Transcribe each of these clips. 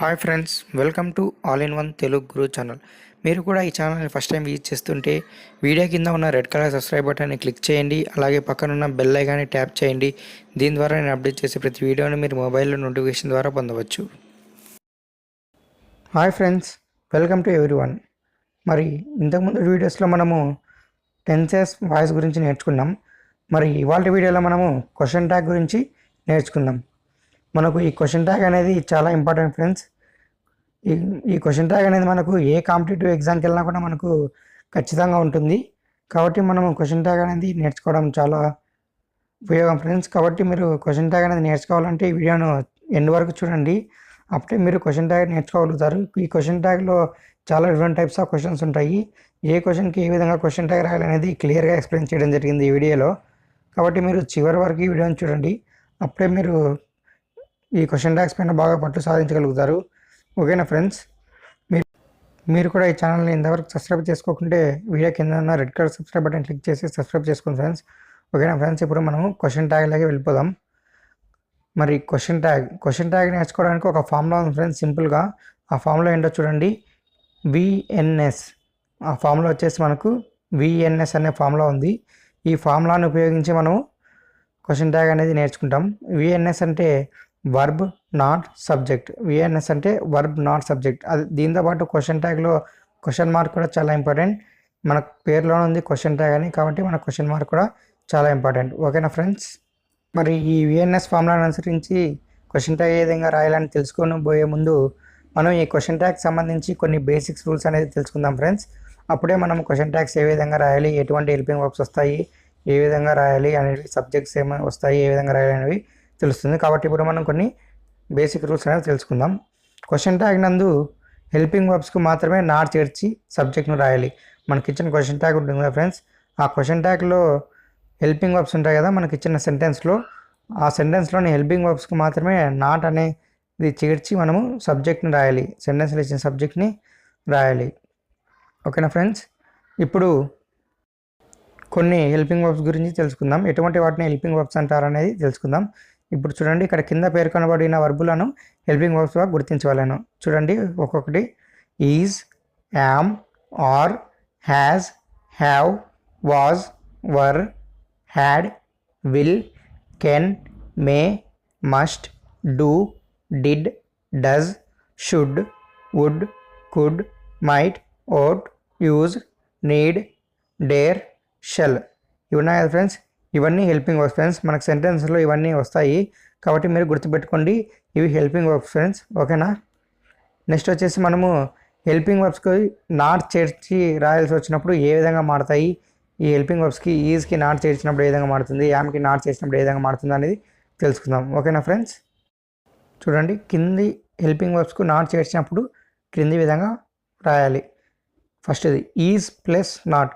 Hi friends, welcome to all in one Telugu Guru channel. మీరు కూడా ఈ ఛానల్ని ఫస్ట్ టైం విజిట్ చేస్తుంటే వీడియో కింద ఉన్న రెడ్ కలర్ సబ్స్క్రైబ్ బటన్ని క్లిక్ చేయండి. అలాగే పక్కన ఉన్న బెల్ ఐకాన్ని ట్యాప్ చేయండి. దీని ద్వారా నేను అప్డేట్ చేసే ప్రతి వీడియోని మీరు మొబైల్లో నోటిఫికేషన్ ద్వారా పొందవచ్చు. Hi friends, welcome to everyone. మరి ఇంతకుముందు వీడియోస్లో మనము టెన్సెస్ వాయిస్ గురించి నేర్చుకున్నాం. మరి ఇవాళ వీడియోలో మనము క్వశ్చన్ ట్యాగ్ గురించి నేర్చుకుందాం. మనకు ఈ క్వశ్చన్ ట్యాగ్ అనేది చాలా ఇంపార్టెంట్ ఫ్రెండ్స్. ఈ క్వశ్చన్ ట్యాగ్ అనేది మనకు ఏ కాంపిటేటివ్ ఎగ్జామ్కి వెళ్ళినా కూడా మనకు ఖచ్చితంగా ఉంటుంది. కాబట్టి మనము క్వశ్చన్ ట్యాగ్ అనేది నేర్చుకోవడం చాలా ఉపయోగం ఫ్రెండ్స్. కాబట్టి మీరు క్వశ్చన్ ట్యాగ్ అనేది నేర్చుకోవాలంటే ఈ వీడియోను ఎండ్ వరకు చూడండి. అప్పుడే మీరు క్వశ్చన్ ట్యాగ్ నేర్చుకోగలుగుతారు. ఈ క్వశ్చన్ ట్యాగ్లో చాలా డిఫరెంట్ టైప్స్ ఆఫ్ క్వశ్చన్స్ ఉంటాయి. ఏ క్వశ్చన్కి ఏ విధంగా క్వశ్చన్ ట్యాగ్ రాయాలనేది క్లియర్గా ఎక్స్ప్లెయిన్ చేయడం జరిగింది ఈ వీడియోలో. కాబట్టి మీరు చివరి వరకు ఈ వీడియోని చూడండి. అప్పుడే మీరు ఈ క్వశ్చన్ ట్యాగ్స్ పైన బాగా పట్టు సాధించగలుగుతారు. ఓకేనా ఫ్రెండ్స్? మీరు కూడా ఈ ఛానల్ని ఇంతవరకు సబ్స్క్రైబ్ చేసుకోకుంటే వీడియో కింద ఉన్న red colour subscribe button click చేసి సబ్స్క్రైబ్ చేసుకోండి ఫ్రెండ్స్. ఓకేనా ఫ్రెండ్స్? ఇప్పుడు మనము క్వశ్చన్ ట్యాగ్లాగే వెళ్ళిపోదాం. మరి క్వశ్చన్ ట్యాగ్ నేర్చుకోవడానికి ఒక ఫార్ములా ఉంది ఫ్రెండ్స్. సింపుల్గా ఆ ఫార్ములా ఏంటో చూడండి. విఎన్ఎస్. ఆ ఫార్ములా వచ్చేసి మనకు విఎన్ఎస్ అనే ఫార్ములా ఉంది. ఈ ఫార్ములాను ఉపయోగించి మనం క్వశ్చన్ ట్యాగ్ అనేది నేర్చుకుంటాం. విఎన్ఎస్ అంటే వర్బ్ నాట్ సబ్జెక్ట్. విఎన్ఎస్ అంటే వర్బ్ నాట్ సబ్జెక్ట్. అది దీంతోపాటు క్వశ్చన్ ట్యాగ్లో క్వశ్చన్ మార్క్ కూడా చాలా ఇంపార్టెంట్. మన పేరులోనే ఉంది క్వశ్చన్ ట్యాగ్ అని, కాబట్టి మన క్వశ్చన్ మార్క్ కూడా చాలా ఇంపార్టెంట్. ఓకేనా ఫ్రెండ్స్? మరి ఈ విఎన్ఎస్ ఫార్ములాను అనుసరించి క్వశ్చన్ ట్యాగ్ ఏ విధంగా రాయాలని తెలుసుకొని పోయే ముందు మనం ఈ క్వశ్చన్ ట్యాగ్కి సంబంధించి కొన్ని బేసిక్స్ రూల్స్ అనేది తెలుసుకుందాం ఫ్రెండ్స్. అప్పుడే మనం క్వశ్చన్ ట్యాగ్స్ ఏ విధంగా రాయాలి, ఎటువంటి హెల్పింగ్ వర్బ్స్ వస్తాయి, ఏ విధంగా రాయాలి అనేవి, సబ్జెక్ట్స్ ఏమైనా వస్తాయి, ఏ విధంగా రాయాలి అనేవి తెలుస్తుంది. కాబట్టి ఇప్పుడు మనం కొన్ని బేసిక్ రూల్స్ అనేవి తెలుసుకుందాం. క్వశ్చన్ ట్యాగ్ నందు హెల్పింగ్ వర్బ్స్కు మాత్రమే నాట్ చేర్చి సబ్జెక్ట్ను రాయాలి. మనకి ఇచ్చిన క్వశ్చన్ ట్యాగ్ ఉంటుంది కదా ఫ్రెండ్స్, ఆ క్వశ్చన్ ట్యాగ్లో హెల్పింగ్ వర్బ్స్ ఉంటాయి కదా మనకి ఇచ్చిన సెంటెన్స్లో. ఆ సెంటెన్స్లోని హెల్పింగ్ వర్బ్స్కి మాత్రమే నాట్ అనేది చేర్చి మనము సబ్జెక్ట్ని రాయాలి. సెంటెన్స్లో ఇచ్చిన సబ్జెక్ట్ని రాయాలి. ఓకేనా ఫ్రెండ్స్? ఇప్పుడు కొన్ని హెల్పింగ్ వర్బ్స్ గురించి తెలుసుకుందాం. ఎటువంటి వాటిని హెల్పింగ్ వర్బ్స్ అంటారు అనేది తెలుసుకుందాం. ఇప్పుడు చూడండి, ఇక్కడ కింద పేర్కొనబడిన వర్బులను హెల్పింగ్ వర్బ్స్గా గుర్తించవలను. చూడండి ఒక్కొక్కటి. Is, am, are, has, have, was, were, had, will, can, may, must, do, did, does, should, would, could, might, ought, use, need, dare, shall. ఇవి ఉన్నాయి కదా ఫ్రెండ్స్, ఇవన్నీ హెల్పింగ్ వర్బ్స్ ఫ్రెండ్స్. మనకు సెంటెన్స్లో ఇవన్నీ వస్తాయి, కాబట్టి మీరు గుర్తుపెట్టుకోండి, ఇవి హెల్పింగ్ వర్బ్స్ ఫ్రెండ్స్. ఓకేనా? నెక్స్ట్ వచ్చేసి మనము హెల్పింగ్ వర్బ్స్కి నాట్ చేర్చి రాయాల్సి వచ్చినప్పుడు ఏ విధంగా మారుతాయి, ఈ హెల్పింగ్ వర్బ్స్కి ఈజ్కి నాట్ చేర్చినప్పుడు ఏ విధంగా మారుతుంది, యామ్కి నాట్ చేసినప్పుడు ఏ విధంగా మారుతుంది అనేది తెలుసుకుందాం. ఓకేనా ఫ్రెండ్స్? చూడండి, కింది హెల్పింగ్ వర్బ్స్కు నాట్ చేర్చినప్పుడు క్రింది విధంగా రాయాలి. ఫస్ట్ ఇది ఈజ్ ప్లస్ నాట్.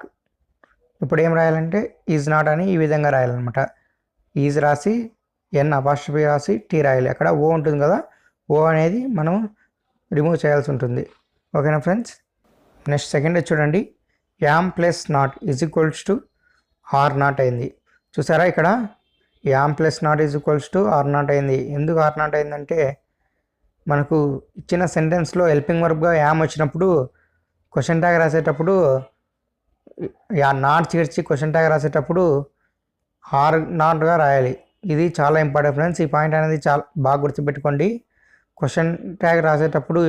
ఇప్పుడు ఏం రాయాలంటే ఈజ్ నాట్ అని ఈ విధంగా రాయాలన్నమాట. ఈజ్ రాసి ఎన్ అపాస్ట్రఫీ రాసి టీ రాయాలి. అక్కడ ఓ ఉంటుంది కదా, ఓ అనేది మనం రిమూవ్ చేయాల్సి ఉంటుంది. ఓకేనా ఫ్రెండ్స్? నెక్స్ట్ సెకండ్ చూడండి, am plus not is equals to are not అయింది. చూసారా, ఇక్కడ am plus not is equals to are not అయింది. ఎందుకు ఆర్ నాట్ అయిందంటే మనకు ఇచ్చిన సెంటెన్స్లో హెల్పింగ్ వర్బ్గా యామ్ వచ్చినప్పుడు క్వశ్చన్ ట్యాగ్ రాసేటప్పుడు నాట్ చేర్చి క్వశ్చన్ ట్యాగ్ రాసేటప్పుడు ఆర్ నాట్గా రాయాలి. ఇది చాలా ఇంపార్టెంట్ ఫ్రెండ్స్. ఈ పాయింట్ అనేది చాలా బాగా గుర్తుపెట్టుకోండి. క్వశ్చన్ ట్యాగ్ రాసేటప్పుడు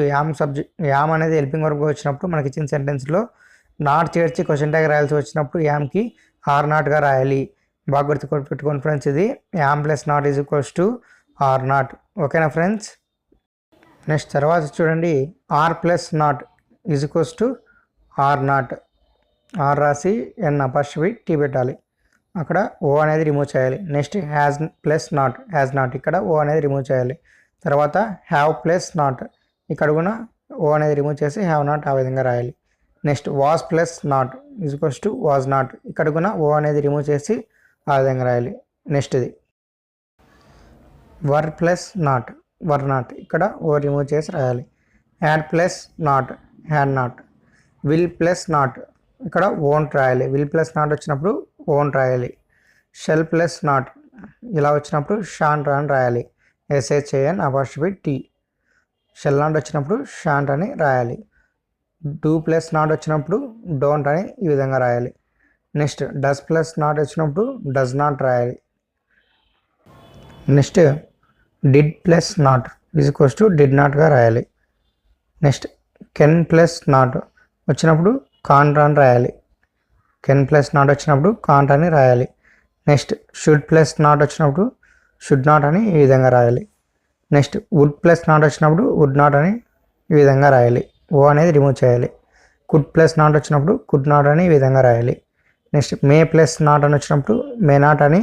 యామ్ అనేది హెల్పింగ్ వర్బ్గా వచ్చినప్పుడు మనకి ఇచ్చిన సెంటెన్స్లో నాట్ చేర్చి క్వశ్చన్ ట్యాగ్ రాయాల్సి వచ్చినప్పుడు యామ్కి ఆర్ నాట్గా రాయాలి. బాగా గుర్తుపెట్టుకోండి ఫ్రెండ్స్. ఇది am plus not is equals to are not. ఓకేనా ఫ్రెండ్స్? నెక్స్ట్ తర్వాత చూడండి, are plus not is equals to are not. Are రాసి ఎన్ అపాస్ట్రఫీ టీ పెట్టాలి. అక్కడ ఓ అనేది రిమూవ్ చేయాలి. Next has plus not, has not, ఇక్కడ ఓ అనేది రిమూవ్ చేయాలి. తర్వాత హ్యావ్ ప్లస్ నాట్, ఇక్కడ కూడా ఓ అనేది రిమూవ్ చేసి హ్యావ్ నాట్ ఆ విధంగా రాయాలి. Next was plus not is equals to was not, ఇక్కడ కూడా ఓ అనేది రిమూవ్ చేసి ఆ విధంగా రాయాలి. నెక్స్ట్ ఇది were plus not, were not, ఇక్కడ ఓ రిమూవ్ చేసి రాయాలి. Had plus not, had not. Will plus not, ఇక్కడ ఓంట్ రాయాలి. విల్ ప్లస్ నాట్ వచ్చినప్పుడు ఓంట్ రాయాలి. షెల్ ప్లస్ నాట్ ఇలా వచ్చినప్పుడు షాంట్ అని రాయాలి. S H A N apostrophe T. Shall not వచ్చినప్పుడు షాంట్ అని రాయాలి. డూ ప్లస్ నాట్ వచ్చినప్పుడు డోంట్ అని ఈ విధంగా రాయాలి. నెక్స్ట్ డస్ ప్లస్ నాట్ వచ్చినప్పుడు డస్ నాట్ రాయాలి. Next did plus not is equals to did నాట్గా రాయాలి. నెక్స్ట్ కెన్ ప్లస్ నాట్ వచ్చినప్పుడు కాంట్ అని రాయాలి. కెన్ ప్లస్ నాట్ వచ్చినప్పుడు కాంట్ అని రాయాలి. నెక్స్ట్ షుడ్ ప్లస్ నాట్ వచ్చినప్పుడు షుడ్ నాట్ అని ఈ విధంగా రాయాలి. నెక్స్ట్ వుడ్ ప్లస్ నాట్ వచ్చినప్పుడు వుడ్ నాట్ అని ఈ విధంగా రాయాలి. ఓ అనేది రిమూవ్ చేయాలి. కుడ్ ప్లస్ నాట్ వచ్చినప్పుడు కుడ్ నాట్ అని ఈ విధంగా రాయాలి. నెక్స్ట్ మే ప్లస్ నాట్ అని వచ్చినప్పుడు మే నాట్ అని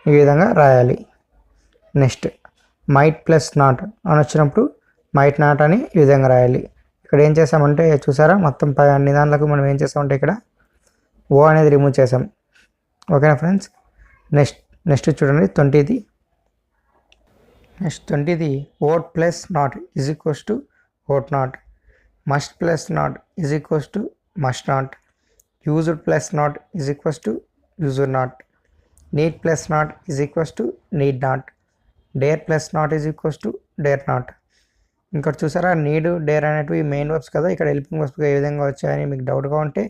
ఈ విధంగా రాయాలి. నెక్స్ట్ మైట్ ప్లస్ నాట్ అని వచ్చినప్పుడు మైట్ నాట్ అని ఈ విధంగా రాయాలి. ఇక్కడ ఏం చేసామంటే చూసారా, మొత్తం అన్ని దాంట్లకు మనం ఏం చేసామంటే ఇక్కడ ఓ అనేది రిమూవ్ చేసాం. ఓకేనా ఫ్రెండ్స్. నెక్స్ట్ చూడండి 20ది. నెక్స్ట్ 20ది ought plus not is equals to ought not. Must plus not is equals to must not. Used plus not is equals to used not. Need plus not is equals to need not. Dare plus not is equals to dare not. ఇక్కడ చూసారా, need dare అనేటివి main verbs కదా, ఇక్కడ helping వర్బ్స్గా ఏ విధంగా వచ్చాయని మీకు డౌట్గా ఉంటే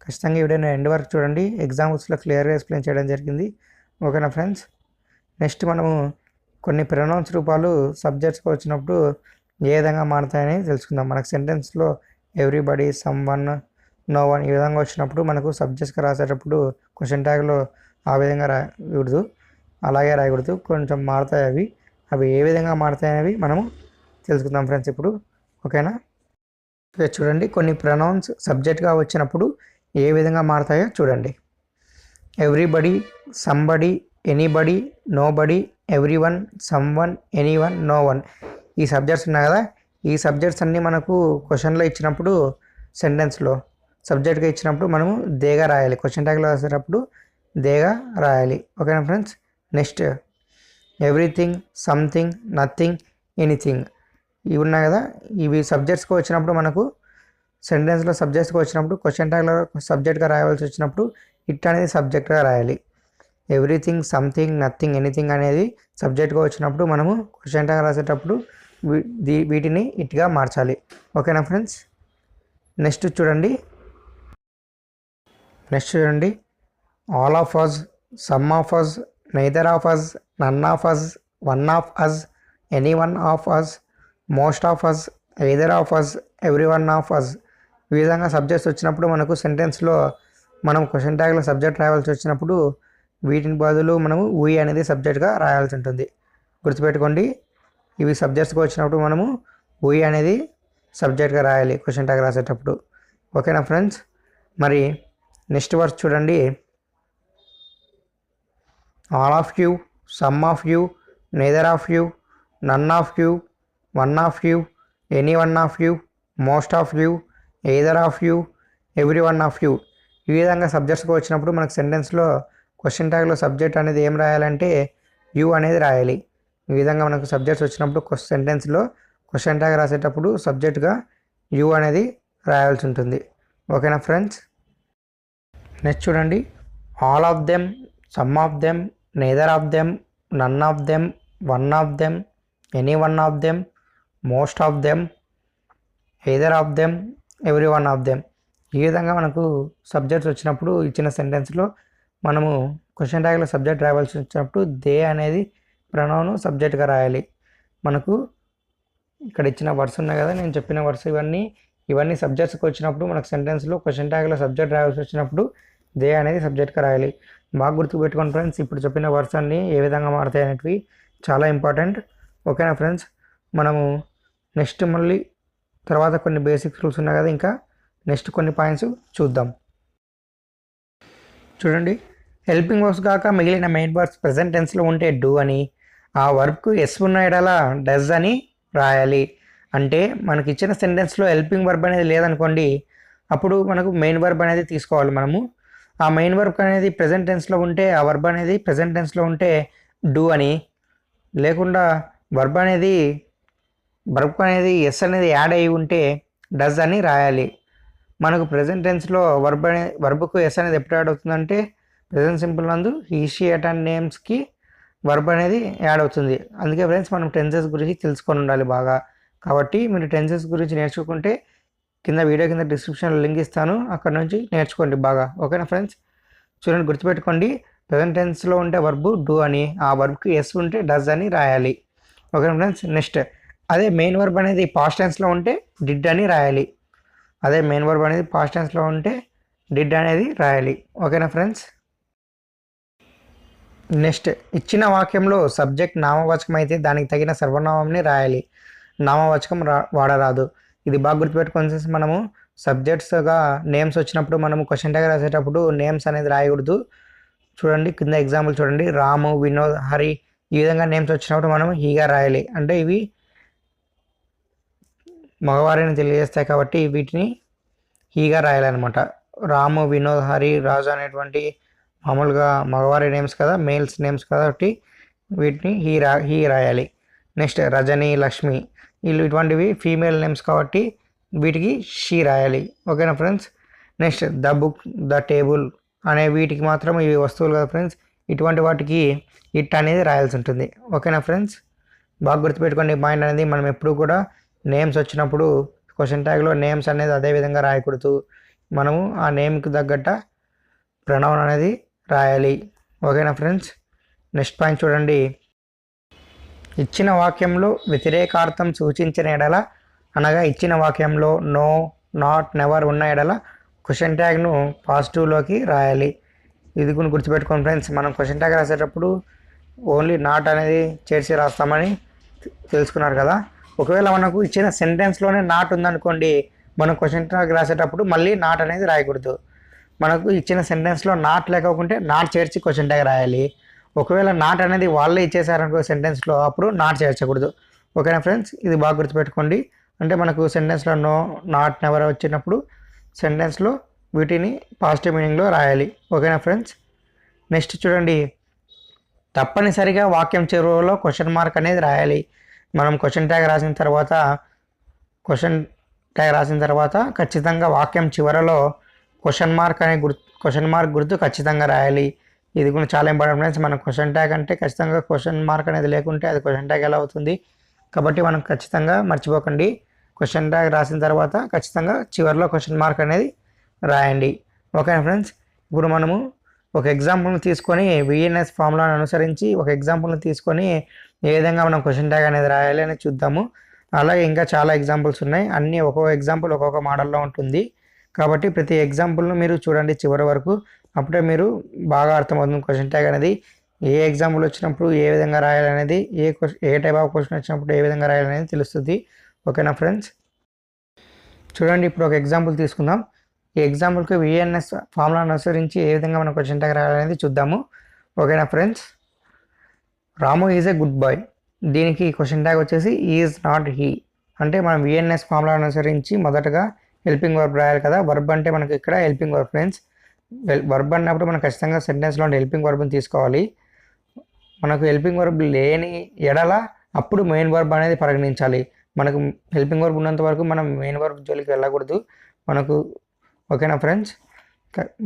ఖచ్చితంగా ఈ వీడియోని ఎండ్ వరకు చూడండి. ఎగ్జాంపుల్స్లో క్లియర్గా ఎక్స్ప్లెయిన్ చేయడం జరిగింది. ఓకేనా ఫ్రెండ్స్. నెక్స్ట్ మనము కొన్ని ప్రొనౌన్స్ రూపాలు సబ్జెక్ట్స్గా వచ్చినప్పుడు ఏ విధంగా మారుతాయని తెలుసుకుందాం. మనకు సెంటెన్స్లో everybody, some one, no one ఈ విధంగా వచ్చినప్పుడు మనకు సబ్జెక్ట్స్గా రాసేటప్పుడు క్వశ్చన్ ట్యాగ్లో ఆ విధంగా రాయకూడదు, అలాగే రాయకూడదు, కొంచెం మారుతాయి అవి. అవి ఏ విధంగా మారుతాయనేవి మనము తెలుసుకుందాం ఫ్రెండ్స్ ఇప్పుడు. ఓకేనా. చూడండి, కొన్ని ప్రొనౌన్స్ సబ్జెక్ట్గా వచ్చినప్పుడు ఏ విధంగా మారుతాయో చూడండి. Everybody, somebody, anybody, nobody, everyone, someone, anyone, no one ఈ సబ్జెక్ట్స్ ఉన్నాయి కదా. ఈ సబ్జెక్ట్స్ అన్నీ మనకు క్వశ్చన్లో ఇచ్చినప్పుడు సెంటెన్స్లో సబ్జెక్ట్గా ఇచ్చినప్పుడు మనము దేగా రాయాలి. క్వశ్చన్ ట్యాగ్లో రాసేటప్పుడు దేగా రాయాలి. ఓకేనా friends. Next everything, something, nothing, anything ఇవి ఉన్నాయి కదా. ఇవి సబ్జెక్ట్స్కి వచ్చినప్పుడు మనకు సెంటెన్స్లో సబ్జెక్ట్స్కి వచ్చినప్పుడు క్వశ్చన్ ట్యాగ్లో సబ్జెక్ట్గా రాయవలసి వచ్చినప్పుడు ఇట్ అనేది సబ్జెక్ట్గా రాయాలి. ఎవ్రీథింగ్, సంథింగ్, నథింగ్, ఎనీథింగ్ అనేది సబ్జెక్ట్గా వచ్చినప్పుడు మనము క్వశ్చన్ ట్యాగ్ రాసేటప్పుడు వీటిని ఇట్గా మార్చాలి. ఓకేనా ఫ్రెండ్స్. నెక్స్ట్ చూడండి all of us, some of us, neither of us, none of us, one of us, any one of us, most of us, either of us, every one of us ఈ విధంగా subjects వచ్చినప్పుడు మనకు సెంటెన్స్లో మనం question ట్యాగ్లో subject రాయాల్సి వచ్చినప్పుడు వీటిని బదులు మనము వీ అనేది సబ్జెక్ట్గా రాయాల్సి ఉంటుంది. గుర్తుపెట్టుకోండి, ఇవి సబ్జెక్ట్స్గా వచ్చినప్పుడు మనము వీ అనేది సబ్జెక్ట్గా రాయాలి క్వశ్చన్ ట్యాగ్ రాసేటప్పుడు. ఓకేనా ఫ్రెండ్స్. మరి నెక్స్ట్ వర్స్ చూడండి. All of you, some of you, neither of you, none of you, one of you, any one of you, most of you, either of you, every one of you ఈ విధంగా సబ్జెక్ట్స్గా వచ్చినప్పుడు మనకు సెంటెన్స్లో question ట్యాగ్లో subject అనేది ఏం రాయాలంటే you అనేది రాయాలి. ఈ విధంగా మనకు సబ్జెక్ట్స్ వచ్చినప్పుడు సెంటెన్స్లో క్వశ్చన్ ట్యాగ్ రాసేటప్పుడు సబ్జెక్ట్గా యూ అనేది రాయాల్సి ఉంటుంది. ఓకేనా ఫ్రెండ్స్. నెక్స్ట్ చూడండి. All of them, some of them, neither of them, none of them, one of them, any one of them, most of them, either of them, every one of them ఈ విధంగా మనకు subjects వచ్చినప్పుడు ఇచ్చిన సెంటెన్స్లో మనము question ట్యాగ్లో subject రాయాల్సి వచ్చినప్పుడు they అనేది pronoun సబ్జెక్ట్గా రాయాలి. మనకు ఇక్కడ ఇచ్చిన వర్డ్స్ ఉన్నాయి కదా, నేను చెప్పిన వర్డ్స్ ఇవన్నీ సబ్జెక్ట్స్కి వచ్చినప్పుడు మనకు సెంటెన్స్లో క్వశ్చన్ ట్యాగ్లో సబ్జెక్ట్ రాయాల్సి వచ్చినప్పుడు దే అనేది సబ్జెక్ట్గా రాయాలి. బాగా గుర్తుపెట్టుకోండి ఫ్రెండ్స్, ఇప్పుడు చెప్పిన వర్డ్స్ అన్నీ ఏ విధంగా మారుతాయి అనేటివి చాలా ఇంపార్టెంట్. ఓకేనా ఫ్రెండ్స్. మనము నెక్స్ట్ మళ్ళీ తర్వాత కొన్ని బేసిక్ రూల్స్ ఉన్నాయి కదా, ఇంకా నెక్స్ట్ కొన్ని పాయింట్స్ చూద్దాం. చూడండి, హెల్పింగ్ వర్బ్స్ కాక మిగిలిన మెయిన్ వర్బ్స్ ప్రెజెంట్ టెన్స్లో ఉంటే డూ అని, ఆ వర్బ్కు ఎస్ ఉన్న ఎడల డస్ అని రాయాలి. అంటే మనకి ఇచ్చిన సెంటెన్స్లో హెల్పింగ్ వర్బ్ అనేది లేదనుకోండి, అప్పుడు మనకు మెయిన్ వర్బ్ అనేది తీసుకోవాలి మనము. ఆ మెయిన్ వర్బ్ అనేది ప్రెజెంట్ టెన్స్లో ఉంటే ఆ వర్బ్ అనేది ప్రెజెంట్ టెన్స్లో ఉంటే డూ అని, లేకుండా వర్బ్ అనేది ఎస్ అనేది యాడ్ అయ్యి ఉంటే డస్ అని రాయాలి. మనకు ప్రెజెంట్ టెన్స్లో వర్బ్కు ఎస్ అనేది ఎప్పుడు యాడ్ అవుతుందంటే ప్రెజెంట్ సింపుల్ నందు హీ, షీ, ఇట్ అండ్ నేమ్స్కి వర్బ్ అనేది యాడ్ అవుతుంది. అందుకే ఫ్రెండ్స్ మనం టెన్సెస్ గురించి తెలుసుకొని ఉండాలి బాగా. కాబట్టి మీరు టెన్సెస్ గురించి నేర్చుకుంటే కింద వీడియో కింద డిస్క్రిప్షన్లో లింక్ ఇస్తాను, అక్కడ నుంచి నేర్చుకోండి బాగా. ఓకేనా ఫ్రెండ్స్? చూడండి, గుర్తుపెట్టుకోండి, ప్రెజెంట్ టెన్స్లో ఉంటే వర్బ్ డూ అని, ఆ వర్బ్కి ఎస్ ఉంటే డస్ అని రాయాలి. ఓకేనా ఫ్రెండ్స్? నెక్స్ట్ అదే మెయిన్ వర్బ్ అనేది పాస్ట్ టెన్స్లో ఉంటే డిడ్ అని రాయాలి. అదే మెయిన్ వర్బ్ అనేది పాస్ట్ టెన్స్లో ఉంటే డిడ్ అనేది రాయాలి. ఓకేనా ఫ్రెండ్స్? నెక్స్ట్ ఇచ్చిన వాక్యంలో సబ్జెక్ట్ నామవాచకం అయితే దానికి తగిన సర్వనామంని రాయాలి. నామవాచకం వాడరాదు. ఇది బాగా గుర్తుపెట్టుకొని మనము సబ్జెక్ట్స్గా నేమ్స్ వచ్చినప్పుడు మనము క్వశ్చన్ ట్యాగ్ రాసేటప్పుడు నేమ్స్ అనేది రాయకూడదు. చూడండి, కింద ఎగ్జాంపుల్ చూడండి, రాము, వినోద్, హరి, ఈ విధంగా నేమ్స్ వచ్చినప్పుడు మనం హీగా రాయాలి. అంటే ఇవి మగవారిని తెలియజేస్తాయి కాబట్టి వీటిని హీగా రాయాలన్నమాట. రాము, వినోద్, హరి, రాజు అనేటువంటి మామూలుగా మగవారి నేమ్స్ కదా, మేల్స్ నేమ్స్ కాబట్టి వీటిని హీ రాయాలి. నెక్స్ట్ రజని, లక్ష్మి, వీళ్ళు ఇటువంటివి ఫీమేల్ నేమ్స్ కాబట్టి వీటికి షీ రాయాలి. ఓకేనా friends? Next the book, the table అనే వీటికి మాత్రం ఇవి వస్తువులు కదా ఫ్రెండ్స్, ఇటువంటి వాటికి ఇట్ అనేది రాయాల్సి ఉంటుంది. ఓకేనా ఫ్రెండ్స్? బాగా గుర్తుపెట్టుకోండి, మైండ్ అనేది మనం ఎప్పుడు కూడా నేమ్స్ వచ్చినప్పుడు క్వశ్చన్ ట్యాగ్లో నేమ్స్ అనేది అదే విధంగా రాయకూడదు. మనము ఆ నేమ్కి తగ్గట్ట ప్రొనౌన్ అనేది రాయాలి. ఓకేనా ఫ్రెండ్స్? నెక్స్ట్ పాయింట్ చూడండి, ఇచ్చిన వాక్యంలో వ్యతిరేకార్థం సూచించిన ఎడల, అనగా ఇచ్చిన వాక్యంలో నో, నాట్, నెవర్ ఉన్న ఎడల క్వశ్చన్ ట్యాగ్ను పాజిటివ్లోకి రాయాలి. ఇది కూడా గుర్తుపెట్టుకోండి ఫ్రెండ్స్, మనం క్వశ్చన్ ట్యాగ్ రాసేటప్పుడు ఓన్లీ నాట్ అనేది చేర్చి రాస్తామని తెలుసుకున్నారు కదా. ఒకవేళ మనకు ఇచ్చిన సెంటెన్స్లోనే నాట్ ఉందనుకోండి, మనం క్వశ్చన్ ట్యాగ్ రాసేటప్పుడు మళ్ళీ నాట్ అనేది రాయకూడదు. మనకు ఇచ్చిన సెంటెన్స్లో నాట్ లేకుంటే నాట్ చేర్చి క్వశ్చన్ ట్యాగ్ రాయాలి. ఒకవేళ నాట్ అనేది వాళ్ళే ఇచ్చేసారనుకో సెంటెన్స్లో, అప్పుడు నాట్ చేర్చకూడదు. ఓకేనా ఫ్రెండ్స్? ఇది బాగా గుర్తుపెట్టుకోండి. అంటే మనకు సెంటెన్స్లో నో, నాట్, నెవర్ వచ్చినప్పుడు సెంటెన్స్లో వీటిని పాజిటివ్ మీనింగ్లో రాయాలి. ఓకేనా ఫ్రెండ్స్? నెక్స్ట్ చూడండి, తప్పనిసరిగా వాక్యం చివరిలో క్వశ్చన్ మార్క్ అనేది రాయాలి. మనం క్వశ్చన్ ట్యాగ్ రాసిన తర్వాత ఖచ్చితంగా వాక్యం చివరలో క్వశ్చన్ మార్క్ గుర్తు ఖచ్చితంగా రాయాలి. ఇది కూడా చాలా ఇంపార్టెంట్ ఫ్రెండ్స్. మనం క్వశ్చన్ ట్యాగ్ అంటే ఖచ్చితంగా క్వశ్చన్ మార్క్ అనేది లేకుంటే అది క్వశ్చన్ ట్యాగ్ ఎలా అవుతుంది? కాబట్టి మనం ఖచ్చితంగా మర్చిపోకండి, క్వశ్చన్ ట్యాగ్ రాసిన తర్వాత ఖచ్చితంగా చివరిలో క్వశ్చన్ మార్క్ అనేది రాయండి. ఓకేనా ఫ్రెండ్స్? ఇప్పుడు మనము ఒక ఎగ్జాంపుల్ని తీసుకొని విఎన్ఎస్ ఫార్ములాను అనుసరించి ఒక ఎగ్జాంపుల్ని తీసుకొని ఏ విధంగా మనం క్వశ్చన్ ట్యాగ్ అనేది రాయాలి అని చూద్దాము. అలాగే ఇంకా చాలా ఎగ్జాంపుల్స్ ఉన్నాయి, అన్నీ ఒక్కొక్క ఎగ్జాంపుల్ ఒక్కొక్క మోడల్లో ఉంటుంది. కాబట్టి ప్రతి ఎగ్జాంపుల్ను మీరు చూడండి చివరి వరకు, అప్పుడే మీరు బాగా అర్థమవుతుంది క్వశ్చన్ ట్యాగ్ అనేది ఏ ఎగ్జాంపుల్ వచ్చినప్పుడు ఏ విధంగా రాయాలనేది, ఏ టైప్ ఆఫ్ క్వశ్చన్ వచ్చినప్పుడు ఏ విధంగా రాయాలనేది తెలుస్తుంది. ఓకేనా ఫ్రెండ్స్? చూడండి, ఇప్పుడు ఒక ఎగ్జాంపుల్ తీసుకుందాం. ఈ ఎగ్జాంపుల్కి విఎన్ఎస్ ఫార్ములా అనుసరించి ఏ విధంగా మనం క్వశ్చన్ ట్యాగ్ రాయాలనేది చూద్దాము. ఓకేనా friends? Ramu is a good boy. దీనికి క్వశ్చన్ ట్యాగ్ వచ్చేసి ఈజ్ నాట్ హీ. అంటే మనం విఎన్ఎస్ ఫార్ములా అనుసరించి మొదటగా హెల్పింగ్ వర్బ్ రాయాలి కదా. వర్బ్ అంటే మనకి ఇక్కడ హెల్పింగ్ వర్బ్ ఫ్రెండ్స్. వర్బ్ అన్నప్పుడు మనం ఖచ్చితంగా సెంటెన్స్లో హెల్పింగ్ వర్బ్ని తీసుకోవాలి. మనకు హెల్పింగ్ వర్బ్ లేని ఎడల అప్పుడు మెయిన్ వర్బ్ అనేది పరిగణించాలి. మనకు హెల్పింగ్ వర్బ్ ఉన్నంత వరకు మనం మెయిన్ వర్బ్ జోలికి వెళ్ళకూడదు మనకు. ఓకేనా ఫ్రెండ్స్?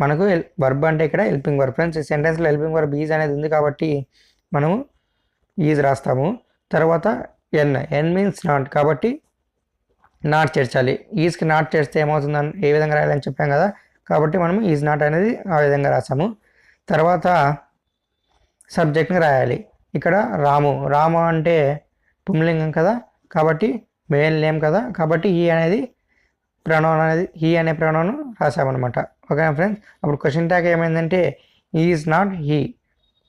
మనకు వర్బ్ అంటే ఇక్కడ హెల్పింగ్ వర్బ్ ఫ్రెండ్స్. ఈ సెంటెన్స్లో హెల్పింగ్ వర్బ్ ఈజ్ అనేది ఉంది కాబట్టి మనము ఈజ్ రాస్తాము. తర్వాత ఎన్ మీన్స్ నాట్ కాబట్టి నాట్ చేర్చాలి. ఈజ్కి నాట్ చేస్తే ఏమవుతుందని ఏ విధంగా రాయాలని చెప్పాం కదా, కాబట్టి మనం ఈజ్ నాట్ అనేది ఆ విధంగా రాసాము. తర్వాత సబ్జెక్ట్ని రాయాలి. ఇక్కడ రాము అంటే పుంలింగం కదా, కాబట్టి మేల్ నేమ్ కదా, కాబట్టి హీ అనే ప్రొనౌన్ రాసామన్నమాట. ఓకేనా ఫ్రెండ్స్? అప్పుడు క్వశ్చన్ ట్యాగ్ ఏమైందంటే ఈజ్ నాట్ హీ.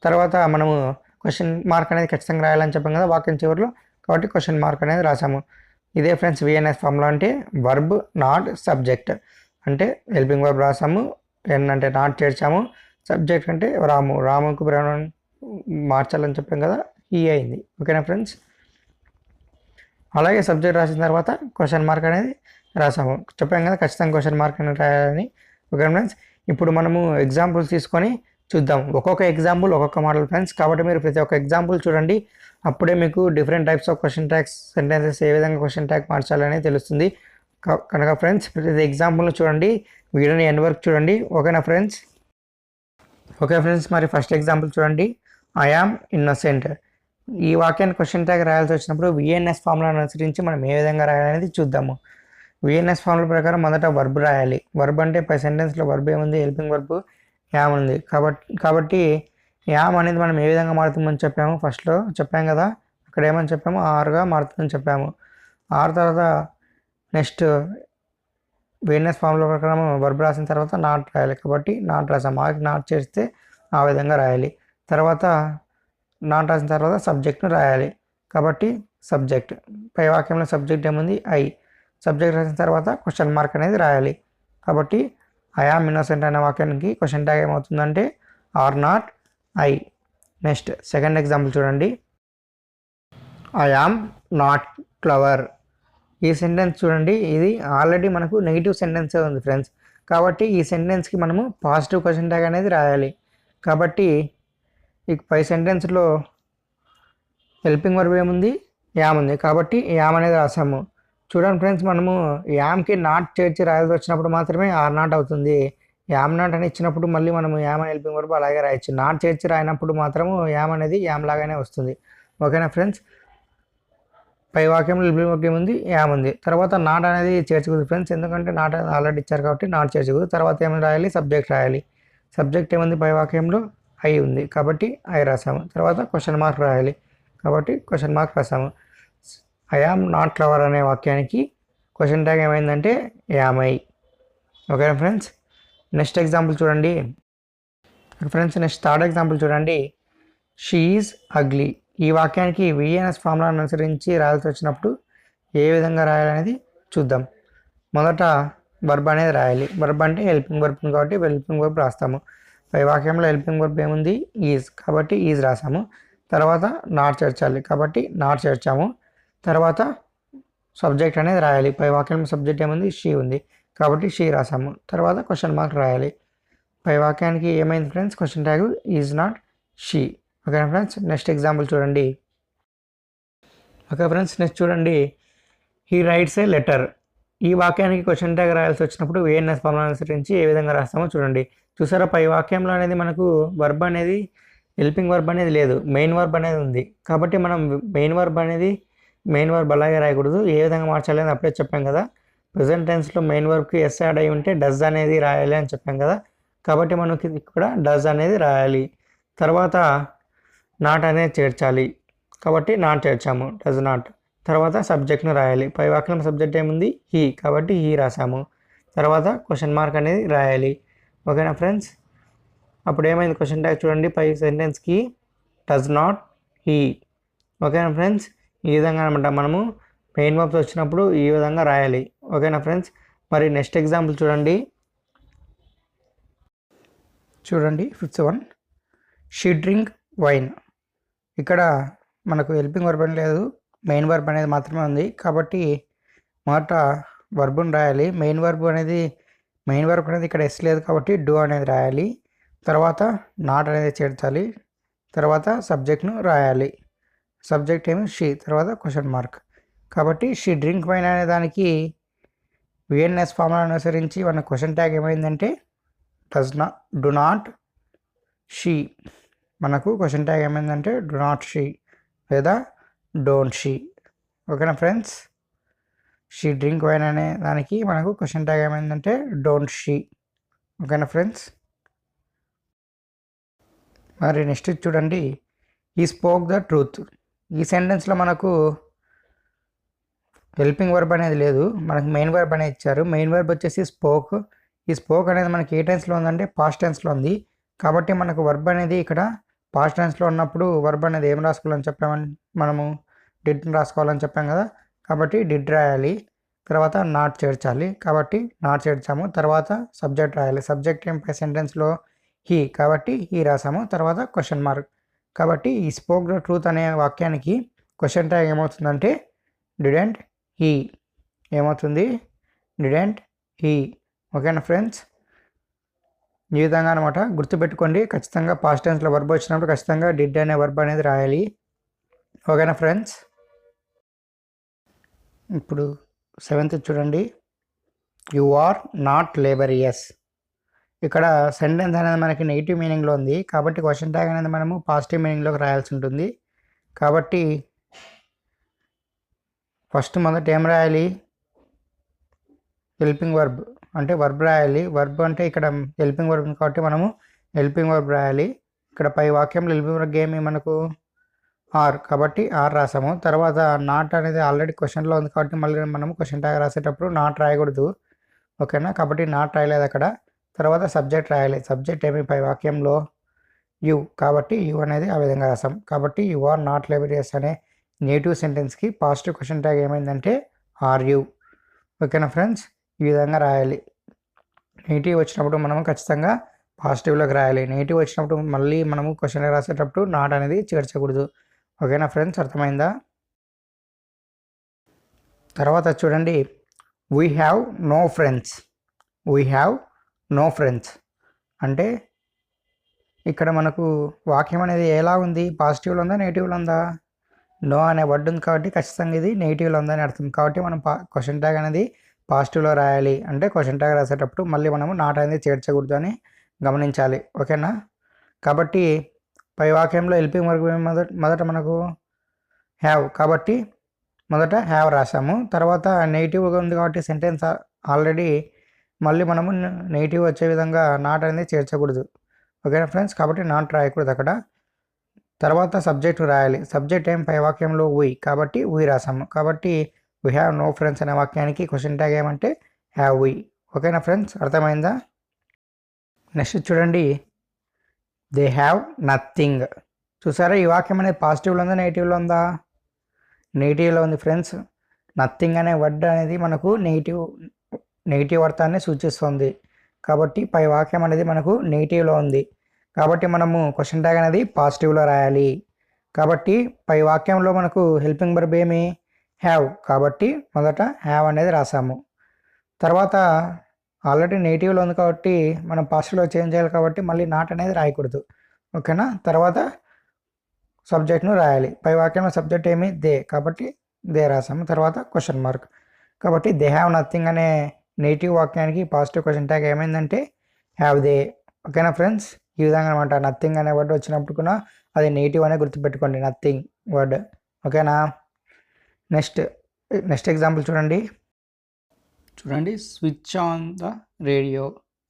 తర్వాత మనము క్వశ్చన్ మార్క్ అనేది ఖచ్చితంగా రాయాలని చెప్పాం కదా వాక్యం చివరిలో, కాబట్టి క్వశ్చన్ మార్క్ అనేది రాసాము. ఇదే ఫ్రెండ్స్ విఎన్ఎస్ ఫార్ములా అంటే వర్బ్ నాట్ సబ్జెక్ట్. అంటే హెల్పింగ్ వర్బ్ రాసాము, ఎన్ అంటే నాట్ చేర్చాము, సబ్జెక్ట్ అంటే రాముకు ప్రొనౌన్ మార్చాలని చెప్పాం కదా, హీ అయింది. ఓకేనా ఫ్రెండ్స్? అలాగే సబ్జెక్ట్ రాసిన తర్వాత క్వశ్చన్ మార్క్ అనేది రాసాము, చెప్పాం కదా ఖచ్చితంగా క్వశ్చన్ మార్క్ అనేది రాయాలని. Okay friends? ఇప్పుడు మనము ఎగ్జాంపుల్స్ తీసుకొని చూద్దాం. ఒక్కొక్క ఎగ్జాంపుల్ ఒక్కొక్క మోడల్ ఫ్రెండ్స్. కాబట్టి మీరు ప్రతి ఒక్క ఎగ్జాంపుల్ చూడండి, అప్పుడే మీకు different types of question tags sentences ఏ విధంగా క్వశ్చన్ ట్యాగ్ మార్చాలని తెలుస్తుంది కనుక ఫ్రెండ్స్ ప్రతి ఎగ్జాంపుల్ని చూడండి, వీడియోని ఎండ్ వరకు చూడండి. ఓకేనా ఫ్రెండ్స్? ఓకే ఫ్రెండ్స్, మరి ఫస్ట్ ఎగ్జాంపుల్ చూడండి, ఐ యామ్ ఇన్నోసెంట్. ఈ వాక్యాన్ని క్వశ్చన్ ట్యాగ్ రాయాల్సి వచ్చినప్పుడు విఎన్ఎస్ ఫార్ములాను అనుసరించి మనం ఏ విధంగా రాయాలనేది చూద్దాము. విఎన్ఎస్ ఫార్ములా ప్రకారం మొదట వర్బ్ రాయాలి. వర్బ్ అంటే పై సెంటెన్స్లో వర్బ్ ఏముంది, హెల్పింగ్ వర్బ్ యామ్ ఉంది. కాబట్టి యామ్ అనేది మనం ఏ విధంగా మారుతుందని చెప్పాము, ఫస్ట్లో చెప్పాం కదా. అక్కడ ఏమని చెప్పాము, ఆర్గా మారుతుందని చెప్పాము. ఆర్ తర్వాత నెక్స్ట్ విఎన్ఎస్ ఫార్ములా ప్రకారం వర్బ్ రాసిన తర్వాత నాట్ రాయాలి. కాబట్టి నాట్ రాసాము. ఆర్కి నాట్ చేస్తే ఆ విధంగా రాయాలి. తర్వాత నాట్ రాసిన తర్వాత సబ్జెక్ట్ను రాయాలి. కాబట్టి సబ్జెక్ట్, పై వాక్యంలో సబ్జెక్ట్ ఏముంది, ఐ. సబ్జెక్ట్ రాసిన తర్వాత క్వశ్చన్ మార్క్ అనేది రాయాలి. కాబట్టి ఐ ఆమ్ ఇన్నోసెంట్ అనే వాక్యానికి క్వశ్చన్ ట్యాగ్ ఏమవుతుందంటే are not I. Next second example చూడండి. I am not clever. ఈ సెంటెన్స్ చూడండి, ఇది ఆల్రెడీ మనకు నెగిటివ్ సెంటెన్సే ఉంది ఫ్రెండ్స్. కాబట్టి ఈ సెంటెన్స్కి మనము పాజిటివ్ క్వశ్చన్ ట్యాగ్ అనేది రాయాలి. కాబట్టి ఈ పై సెంటెన్స్లో హెల్పింగ్ వర్బ్ ఏముంది, యామ్ ఉంది. కాబట్టి యామ్ అనేది రాసాము. చూడండి ఫ్రెండ్స్, మనము యామ్కి నాట్ చేర్చి రాయాల్సి వచ్చినప్పుడు మాత్రమే ఆర్ నాట్ అవుతుంది. యామ్ నాట్ అని ఇచ్చినప్పుడు మళ్ళీ మనము యామ్ అని హెల్పింగ్ వర్బ్ అలాగే రాయొచ్చు. నాట్ చేర్చి రాయినప్పుడు మాత్రము యామ్ అనేది యామ్ లాగానే వస్తుంది. ఓకేనా ఫ్రెండ్స్. పై వాక్యంలో హెల్పింగ్ వర్బ్ ఏముంది, యామ్ ఉంది. తర్వాత నాట్ అనేది చేర్చకూడదు ఫ్రెండ్స్, ఎందుకంటే నాట్ ఆల్రెడీ ఇచ్చారు కాబట్టి నాట్ చేర్చకూడదు. తర్వాత ఏమైనా రాయాలి, సబ్జెక్ట్ రాయాలి. సబ్జెక్ట్ ఏముంది, పై వాక్యంలో ఐ ఉంది. కాబట్టి ఐ రాసాము. తర్వాత క్వశ్చన్ మార్క్ రాయాలి. కాబట్టి క్వశ్చన్ మార్క్ రాసాము. ఐ ఆమ్ నాట్ క్లవర్ అనే వాక్యానికి క్వశ్చన్ ట్యాగ్ ఏమైందంటే యామ్ ఐ. ఓకేనా ఫ్రెండ్స్. నెక్స్ట్ ఎగ్జాంపుల్ చూడండి ఫ్రెండ్స్. నెక్స్ట్ థర్డ్ ఎగ్జాంపుల్ చూడండి. She is ugly. ఈ వాక్యానికి విఎన్ఎస్ ఫార్ములాను అనుసరించి రాయాల్సి వచ్చినప్పుడు ఏ విధంగా రాయాలనేది చూద్దాం. మొదట వర్బ్ అనేది రాయాలి. వర్బ్ అంటే హెల్పింగ్ వర్బ్ కాబట్టి హెల్పింగ్ వర్బ్ రాస్తాము. పై వాక్యంలో హెల్పింగ్ వర్బ్ ఏముంది, ఈజ్. కాబట్టి ఈజ్ రాసాము. తర్వాత నాట్ చేర్చాలి. కాబట్టి నాట్ చేర్చాము. తర్వాత సబ్జెక్ట్ అనేది రాయాలి. పై వాక్యంలో సబ్జెక్ట్ ఏముంది, షీ ఉంది. కాబట్టి షీ రాసాము. తర్వాత క్వశ్చన్ మార్క్ రాయాలి. పై వాక్యానికి ఏమైంది friends, question tag is not she. ఓకేనా ఫ్రెండ్స్. నెక్స్ట్ ఎగ్జాంపుల్ చూడండి. ఓకే ఫ్రెండ్స్, నెక్స్ట్ చూడండి. He writes A letter. ఈ వాక్యానికి క్వశ్చన్ ట్యాగ్ రాయాల్సి వచ్చినప్పుడు విఎన్ఎస్ ఫార్ములా అనుసరించి ఏ విధంగా రాస్తామో చూడండి. చూసారా, పై వాక్యంలో అనేది మనకు వర్బ్ అనేది హెల్పింగ్ వర్బ్ అనేది లేదు, మెయిన్ వర్బ్ అనేది ఉంది. కాబట్టి మనం మెయిన్ వర్బ్ అలాగే రాయకూడదు. ఏ విధంగా మార్చాలి అని అప్పుడే చెప్పాం కదా. ప్రెజెంట్ టెన్స్లో మెయిన్ వర్బ్కి ఎస్ యాడ్ అయి ఉంటే డస్ అనేది రాయాలి అని చెప్పాం కదా. కాబట్టి మనకి ఇక్కడ డస్ అనేది రాయాలి. తర్వాత నాట్ అనేది చేర్చాలి. కాబట్టి నాట్ చేర్చాము, డస్ నాట్. తర్వాత సబ్జెక్ట్ను రాయాలి. పై వాక్యం సబ్జెక్ట్ ఏముంది, హీ. కాబట్టి హీ రాసాము. తర్వాత క్వశ్చన్ మార్క్ అనేది రాయాలి. ఓకేనా ఫ్రెండ్స్. అప్పుడు ఏమైంది, క్వశ్చన్ ట్యాగ్ చూడండి, పై సెంటెన్స్కి డస్ నాట్ హీ. ఓకేనా ఫ్రెండ్స్. ఈ విధంగా అనమాట మనము మెయిన్ వర్బ్స్ వచ్చినప్పుడు ఈ విధంగా రాయాలి. ఓకేనా ఫ్రెండ్స్. మరి నెక్స్ట్ ఎగ్జాంపుల్ చూడండి. Fifth one. She drink wine. ఇక్కడ మనకు హెల్పింగ్ వర్బ్ అని లేదు, మెయిన్ వర్బ్ అనేది మాత్రమే ఉంది. కాబట్టి మొదట వర్బుని రాయాలి. మెయిన్ వర్బ్ అనేది ఇక్కడ ఎస్ లేదు కాబట్టి డూ అనేది రాయాలి. తర్వాత నాట్ అనేది చేర్చాలి. తర్వాత సబ్జెక్ట్ను రాయాలి. సబ్జెక్ట్ ఏమి, షీ. తర్వాత క్వశ్చన్ మార్క్. కాబట్టి షీ డ్రింక్ వైన్ అనే దానికి విఎన్ఎస్ ఫార్ములా అనుసరించి మన క్వశ్చన్ ట్యాగ్ ఏమైందంటే డు నాట్ షీ. మనకు క్వశ్చన్ ట్యాగ్ ఏమైందంటే డు నాట్ షీ లేదా డోంట్ షీ. ఓకేనా ఫ్రెండ్స్. షీ డ్రింక్ వైన్ అనే దానికి మనకు క్వశ్చన్ ట్యాగ్ ఏమైందంటే డోంట్ షీ. ఓకేనా ఫ్రెండ్స్. మరి నెక్స్ట్ చూడండి. ఈ స్పోక్ ద ట్రూత్. ఈ సెంటెన్స్లో మనకు హెల్పింగ్ వర్బ్ అనేది లేదు, మనకు మెయిన్ వర్బ్ అనేది ఇచ్చారు. మెయిన్ వర్బ్ వచ్చేసి స్పోక్. ఈ స్పోక్ అనేది మనకి ఏ టెన్స్లో ఉందంటే పాస్ట్ టెన్స్లో ఉంది. కాబట్టి మనకు వర్బ్ అనేది ఇక్కడ పాస్ట్ టెన్స్లో ఉన్నప్పుడు వర్బ్ అనేది ఏం రాసుకోవాలని చెప్పామని మనము డిడ్ రాసుకోవాలని చెప్పాం కదా. కాబట్టి డిడ్ రాయాలి. తర్వాత నాట్ చేర్చాలి. కాబట్టి నాట్ చేర్చాము. తర్వాత సబ్జెక్ట్ రాయాలి. సబ్జెక్ట్ ఏం పై సెంటెన్స్లో హీ. కాబట్టి హీ రాసాము. తర్వాత క్వశ్చన్ మార్క్. కాబట్టి ఈ స్పోక్ ద ట్రూత్ అనే వాక్యానికి క్వశ్చన్ ట్యాగ్ ఏమవుతుందంటే డిడెంట్ హీ. ఏమవుతుంది, డిడెంట్ హీ. ఓకేనా ఫ్రెండ్స్. ఈ విధంగా అనమాట గుర్తుపెట్టుకోండి. ఖచ్చితంగా పాస్ట్ టెన్స్లో వర్బ్ వచ్చినప్పుడు ఖచ్చితంగా డిడ్ అనే వర్బ్ అనేది రాయాలి. ఓకేనా ఫ్రెండ్స్. ఇప్పుడు సెవెంత్ చూడండి. You are not laborious. ఇక్కడ సెంటెన్స్ అనేది మనకి నెగిటివ్ మీనింగ్లో ఉంది. కాబట్టి క్వశ్చన్ ట్యాగ్ అనేది మనము పాజిటివ్ మీనింగ్లోకి రాయాల్సి ఉంటుంది. కాబట్టి ఫస్ట్ మొదట ఏం రాయాలి, హెల్పింగ్ వర్బ్ అంటే వర్బ్ రాయాలి. వర్బ్ అంటే ఇక్కడ హెల్పింగ్ వర్బ్ కాబట్టి మనము హెల్పింగ్ వర్బ్ రాయాలి. ఇక్కడ పై వాక్యంలో హెల్పింగ్ వర్బ్ ఏమి మనకు ఆర్, కాబట్టి ఆర్ రాసాము. తర్వాత నాట్ అనేది ఆల్రెడీ క్వశ్చన్లో ఉంది కాబట్టి మళ్ళీ మనము క్వశ్చన్ ట్యాగ్ రాసేటప్పుడు నాట్ రాయకూడదు, ఓకేనా. కాబట్టి నాట్ రాయలేదు అక్కడ. తర్వాత సబ్జెక్ట్ రాయాలి. సబ్జెక్ట్ ఏమి పై వాక్యంలో యు, కాబట్టి యు అనేది ఆ విధంగా రాసాం. కాబట్టి యు ఆర్ నాట్ లెబరియస్ అనే నేటివ్ సెంటెన్స్కి పాజిటివ్ క్వశ్చన్ ట్యాగ్ ఏమైందంటే ఆర్ యు, ఓకేనా ఫ్రెండ్స్. ఈ విధంగా రాయాలి. నెగిటివ్ వచ్చినప్పుడు మనము ఖచ్చితంగా పాజిటివ్లోకి రాయాలి. నెగిటివ్ వచ్చినప్పుడు మళ్ళీ మనము క్వశ్చన్ రాసేటప్పుడు నాట్ అనేది చేర్చకూడదు, ఓకేనా ఫ్రెండ్స్, అర్థమైందా. తర్వాత చూడండి, we have no friends. We have no friends అంటే ఇక్కడ మనకు వాక్యం అనేది ఎలా ఉంది, పాజిటివ్లో ఉందా నెగిటివ్లో ఉందా. నో అనే వర్డ్ ఉంది కాబట్టి ఖచ్చితంగా ఇది నెగిటివ్లో ఉందని అర్థం. కాబట్టి మనం క్వశ్చన్ ట్యాగ్ అనేది పాజిటివ్లో రాయాలి. అంటే క్వశ్చన్ ట్యాగ్ రాసేటప్పుడు మళ్ళీ మనము నాట్ అనేది చేర్చకూడదు అని గమనించాలి, ఓకేనా. కాబట్టి పై వాక్యంలో హెల్పింగ్ వర్బ్ మొదట మనకు హ్యావ్, కాబట్టి మొదట హ్యావ్ రాసాము. తర్వాత నెగిటివ్గా ఉంది కాబట్టి సెంటెన్స్ ఆల్రెడీ మళ్ళీ మనము నెగిటివ్ వచ్చే విధంగా నాట్ అనేది చేర్చకూడదు, ఓకేనా ఫ్రెండ్స్. కాబట్టి నాట్ రాయకూడదు అక్కడ. తర్వాత సబ్జెక్ట్ రాయాలి. సబ్జెక్ట్ ఏం పై వాక్యంలో వీ, కాబట్టి వీ రాసాము. కాబట్టి వీ హ్యావ్ నో ఫ్రెండ్స్ అనే వాక్యానికి క్వశ్చన్ ట్యాగ్ ఏమంటే హ్యావ్ వీ, ఓకేనా ఫ్రెండ్స్, అర్థమైందా. నెక్స్ట్ చూడండి, దే హ్యావ్ నథింగ్. చూసారా ఈ వాక్యం అనేది పాజిటివ్లో ఉందా నెగిటివ్లో ఉందా. నెగిటివ్లో ఉంది ఫ్రెండ్స్. నథింగ్ అనే వర్డ్ అనేది మనకు నెగిటివ్ అర్థాన్ని సూచిస్తుంది. కాబట్టి పై వాక్యం అనేది మనకు నెగిటివ్లో ఉంది. కాబట్టి మనము క్వశ్చన్ ట్యాగ్ అనేది పాజిటివ్లో రాయాలి. కాబట్టి పై వాక్యంలో మనకు హెల్పింగ్ వర్బ్ ఏమి హ్యావ్, కాబట్టి మొదట హ్యావ్ అనేది రాసాము. తర్వాత ఆల్రెడీ నెగిటివ్లో ఉంది కాబట్టి మనం పాజిటివ్లో చేంజ్ చేయాలి కాబట్టి మళ్ళీ నాట్ అనేది రాయకూడదు, ఓకేనా. తర్వాత సబ్జెక్ట్ను రాయాలి. పై వాక్యంలో సబ్జెక్ట్ ఏమి దే, కాబట్టి దే రాసాము. తర్వాత క్వశ్చన్ మార్క్. కాబట్టి దే హ్యావ్ నథింగ్ అనే నెగిటివ్ వాక్యానికి పాజిటివ్ క్వశ్చన్ ట్యాగ్ ఏమైందంటే హ్యావ్ దే, ఓకేనా ఫ్రెండ్స్. ఈ విధంగా అనమాట. నథింగ్ అనే వర్డ్ వచ్చినప్పుడు కూడా అది నెగిటివ్ అనే గుర్తుపెట్టుకోండి, నథింగ్ వర్డ్, ఓకేనా. నెక్స్ట్ ఎగ్జాంపుల్ చూడండి. Switch on the radio.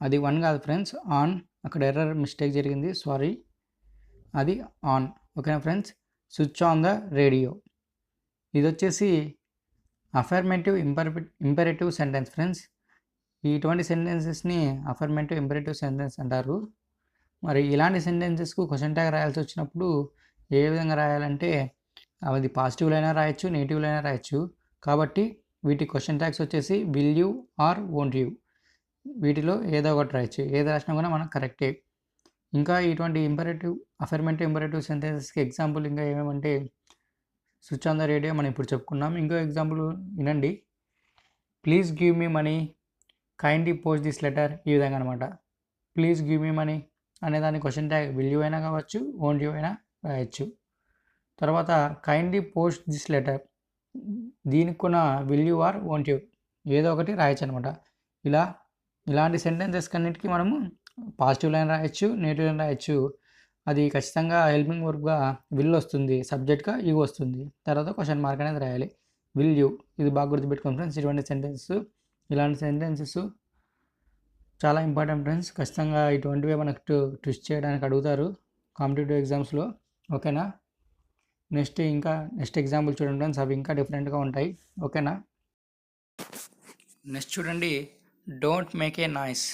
అది 1 కాదు ఫ్రెండ్స్, ఆన్. అక్కడ ఎర్రర్ మిస్టేక్ జరిగింది, సారీ. అది ఆన్, ఓకేనా friends. Switch on the radio ఇది వచ్చేసి అఫర్మేటివ్ ఇంపెరేటివ్ సెంటెన్స్ ఫ్రెండ్స్. ఇటువంటి సెంటెన్సెస్ని అఫర్మేటివ్ ఇంపెరేటివ్ సెంటెన్స్ అంటారు. మరి ఇలాంటి సెంటెన్సెస్కు క్వశ్చన్ ట్యాగ్ రాయాల్సి వచ్చినప్పుడు ఏ విధంగా రాయాలంటే అది పాజిటివ్లో అయినా రాయొచ్చు, నెగిటివ్లో అయినా రాయొచ్చు. కాబట్టి వీటి క్వశ్చన్ ట్యాగ్స్ వచ్చేసి will you or won't you, వీటిలో ఏదో ఒకటి రాయొచ్చు. ఏది రాసినా కూడా మనకు కరెక్టే. ఇంకా ఇటువంటి అఫర్మేటివ్ ఇంపెరేటివ్ సెంటెన్సెస్కి ఎగ్జాంపుల్ ఇంకా ఏమేమంటే స్విచ్ ఆన్ ద రేడియో మనం ఇప్పుడు చెప్పుకున్నాం. ఇంకో ఎగ్జాంపుల్ వినండి, please give me money, kindly post this letter. ఈ విధంగా అనమాట. ప్లీజ్ గివ్ మీ మనీ అనే దాని క్వశ్చన్ ట్యాగ్ విల్ యూ అయినా కావచ్చు, వోంట్ యూ అయినా రాయొచ్చు. తర్వాత కైండ్లీ పోస్ట్ దిస్ లెటర్, దీనికి కూడా will you or won't you ఏదో ఒకటి రాయొచ్చు అనమాట. ఇలాంటి సెంటెన్సెస్ కన్నిటికీ మనము పాజిటివ్ లైన్ రాయొచ్చు, నెగిటివ్ లైన్ రాయొచ్చు. అది ఖచ్చితంగా హెల్పింగ్ వర్బ్గా విల్ వస్తుంది, సబ్జెక్ట్గా యూ వస్తుంది. తర్వాత క్వశ్చన్ మార్క్ అనేది రాయాలి, విల్ యూ. ఇది బాగా గుర్తుపెట్టుకోండి ఫ్రెండ్స్. ఇలాంటి సెంటెన్సెస్ చాలా ఇంపార్టెంట్ ఫ్రెండ్స్. ఖచ్చితంగా ఇటువంటివే మనకు ట్విస్ట్ చేయడానికి అడుగుతారు కాంపిటేటివ్ ఎగ్జామ్స్లో, ఓకేనా. నెక్స్ట్ ఎగ్జాంపుల్ చూడండి ఫ్రెండ్స్, అవి ఇంకా డిఫరెంట్గా ఉంటాయి, ఓకేనా. నెక్స్ట్ చూడండి, don't make a noise.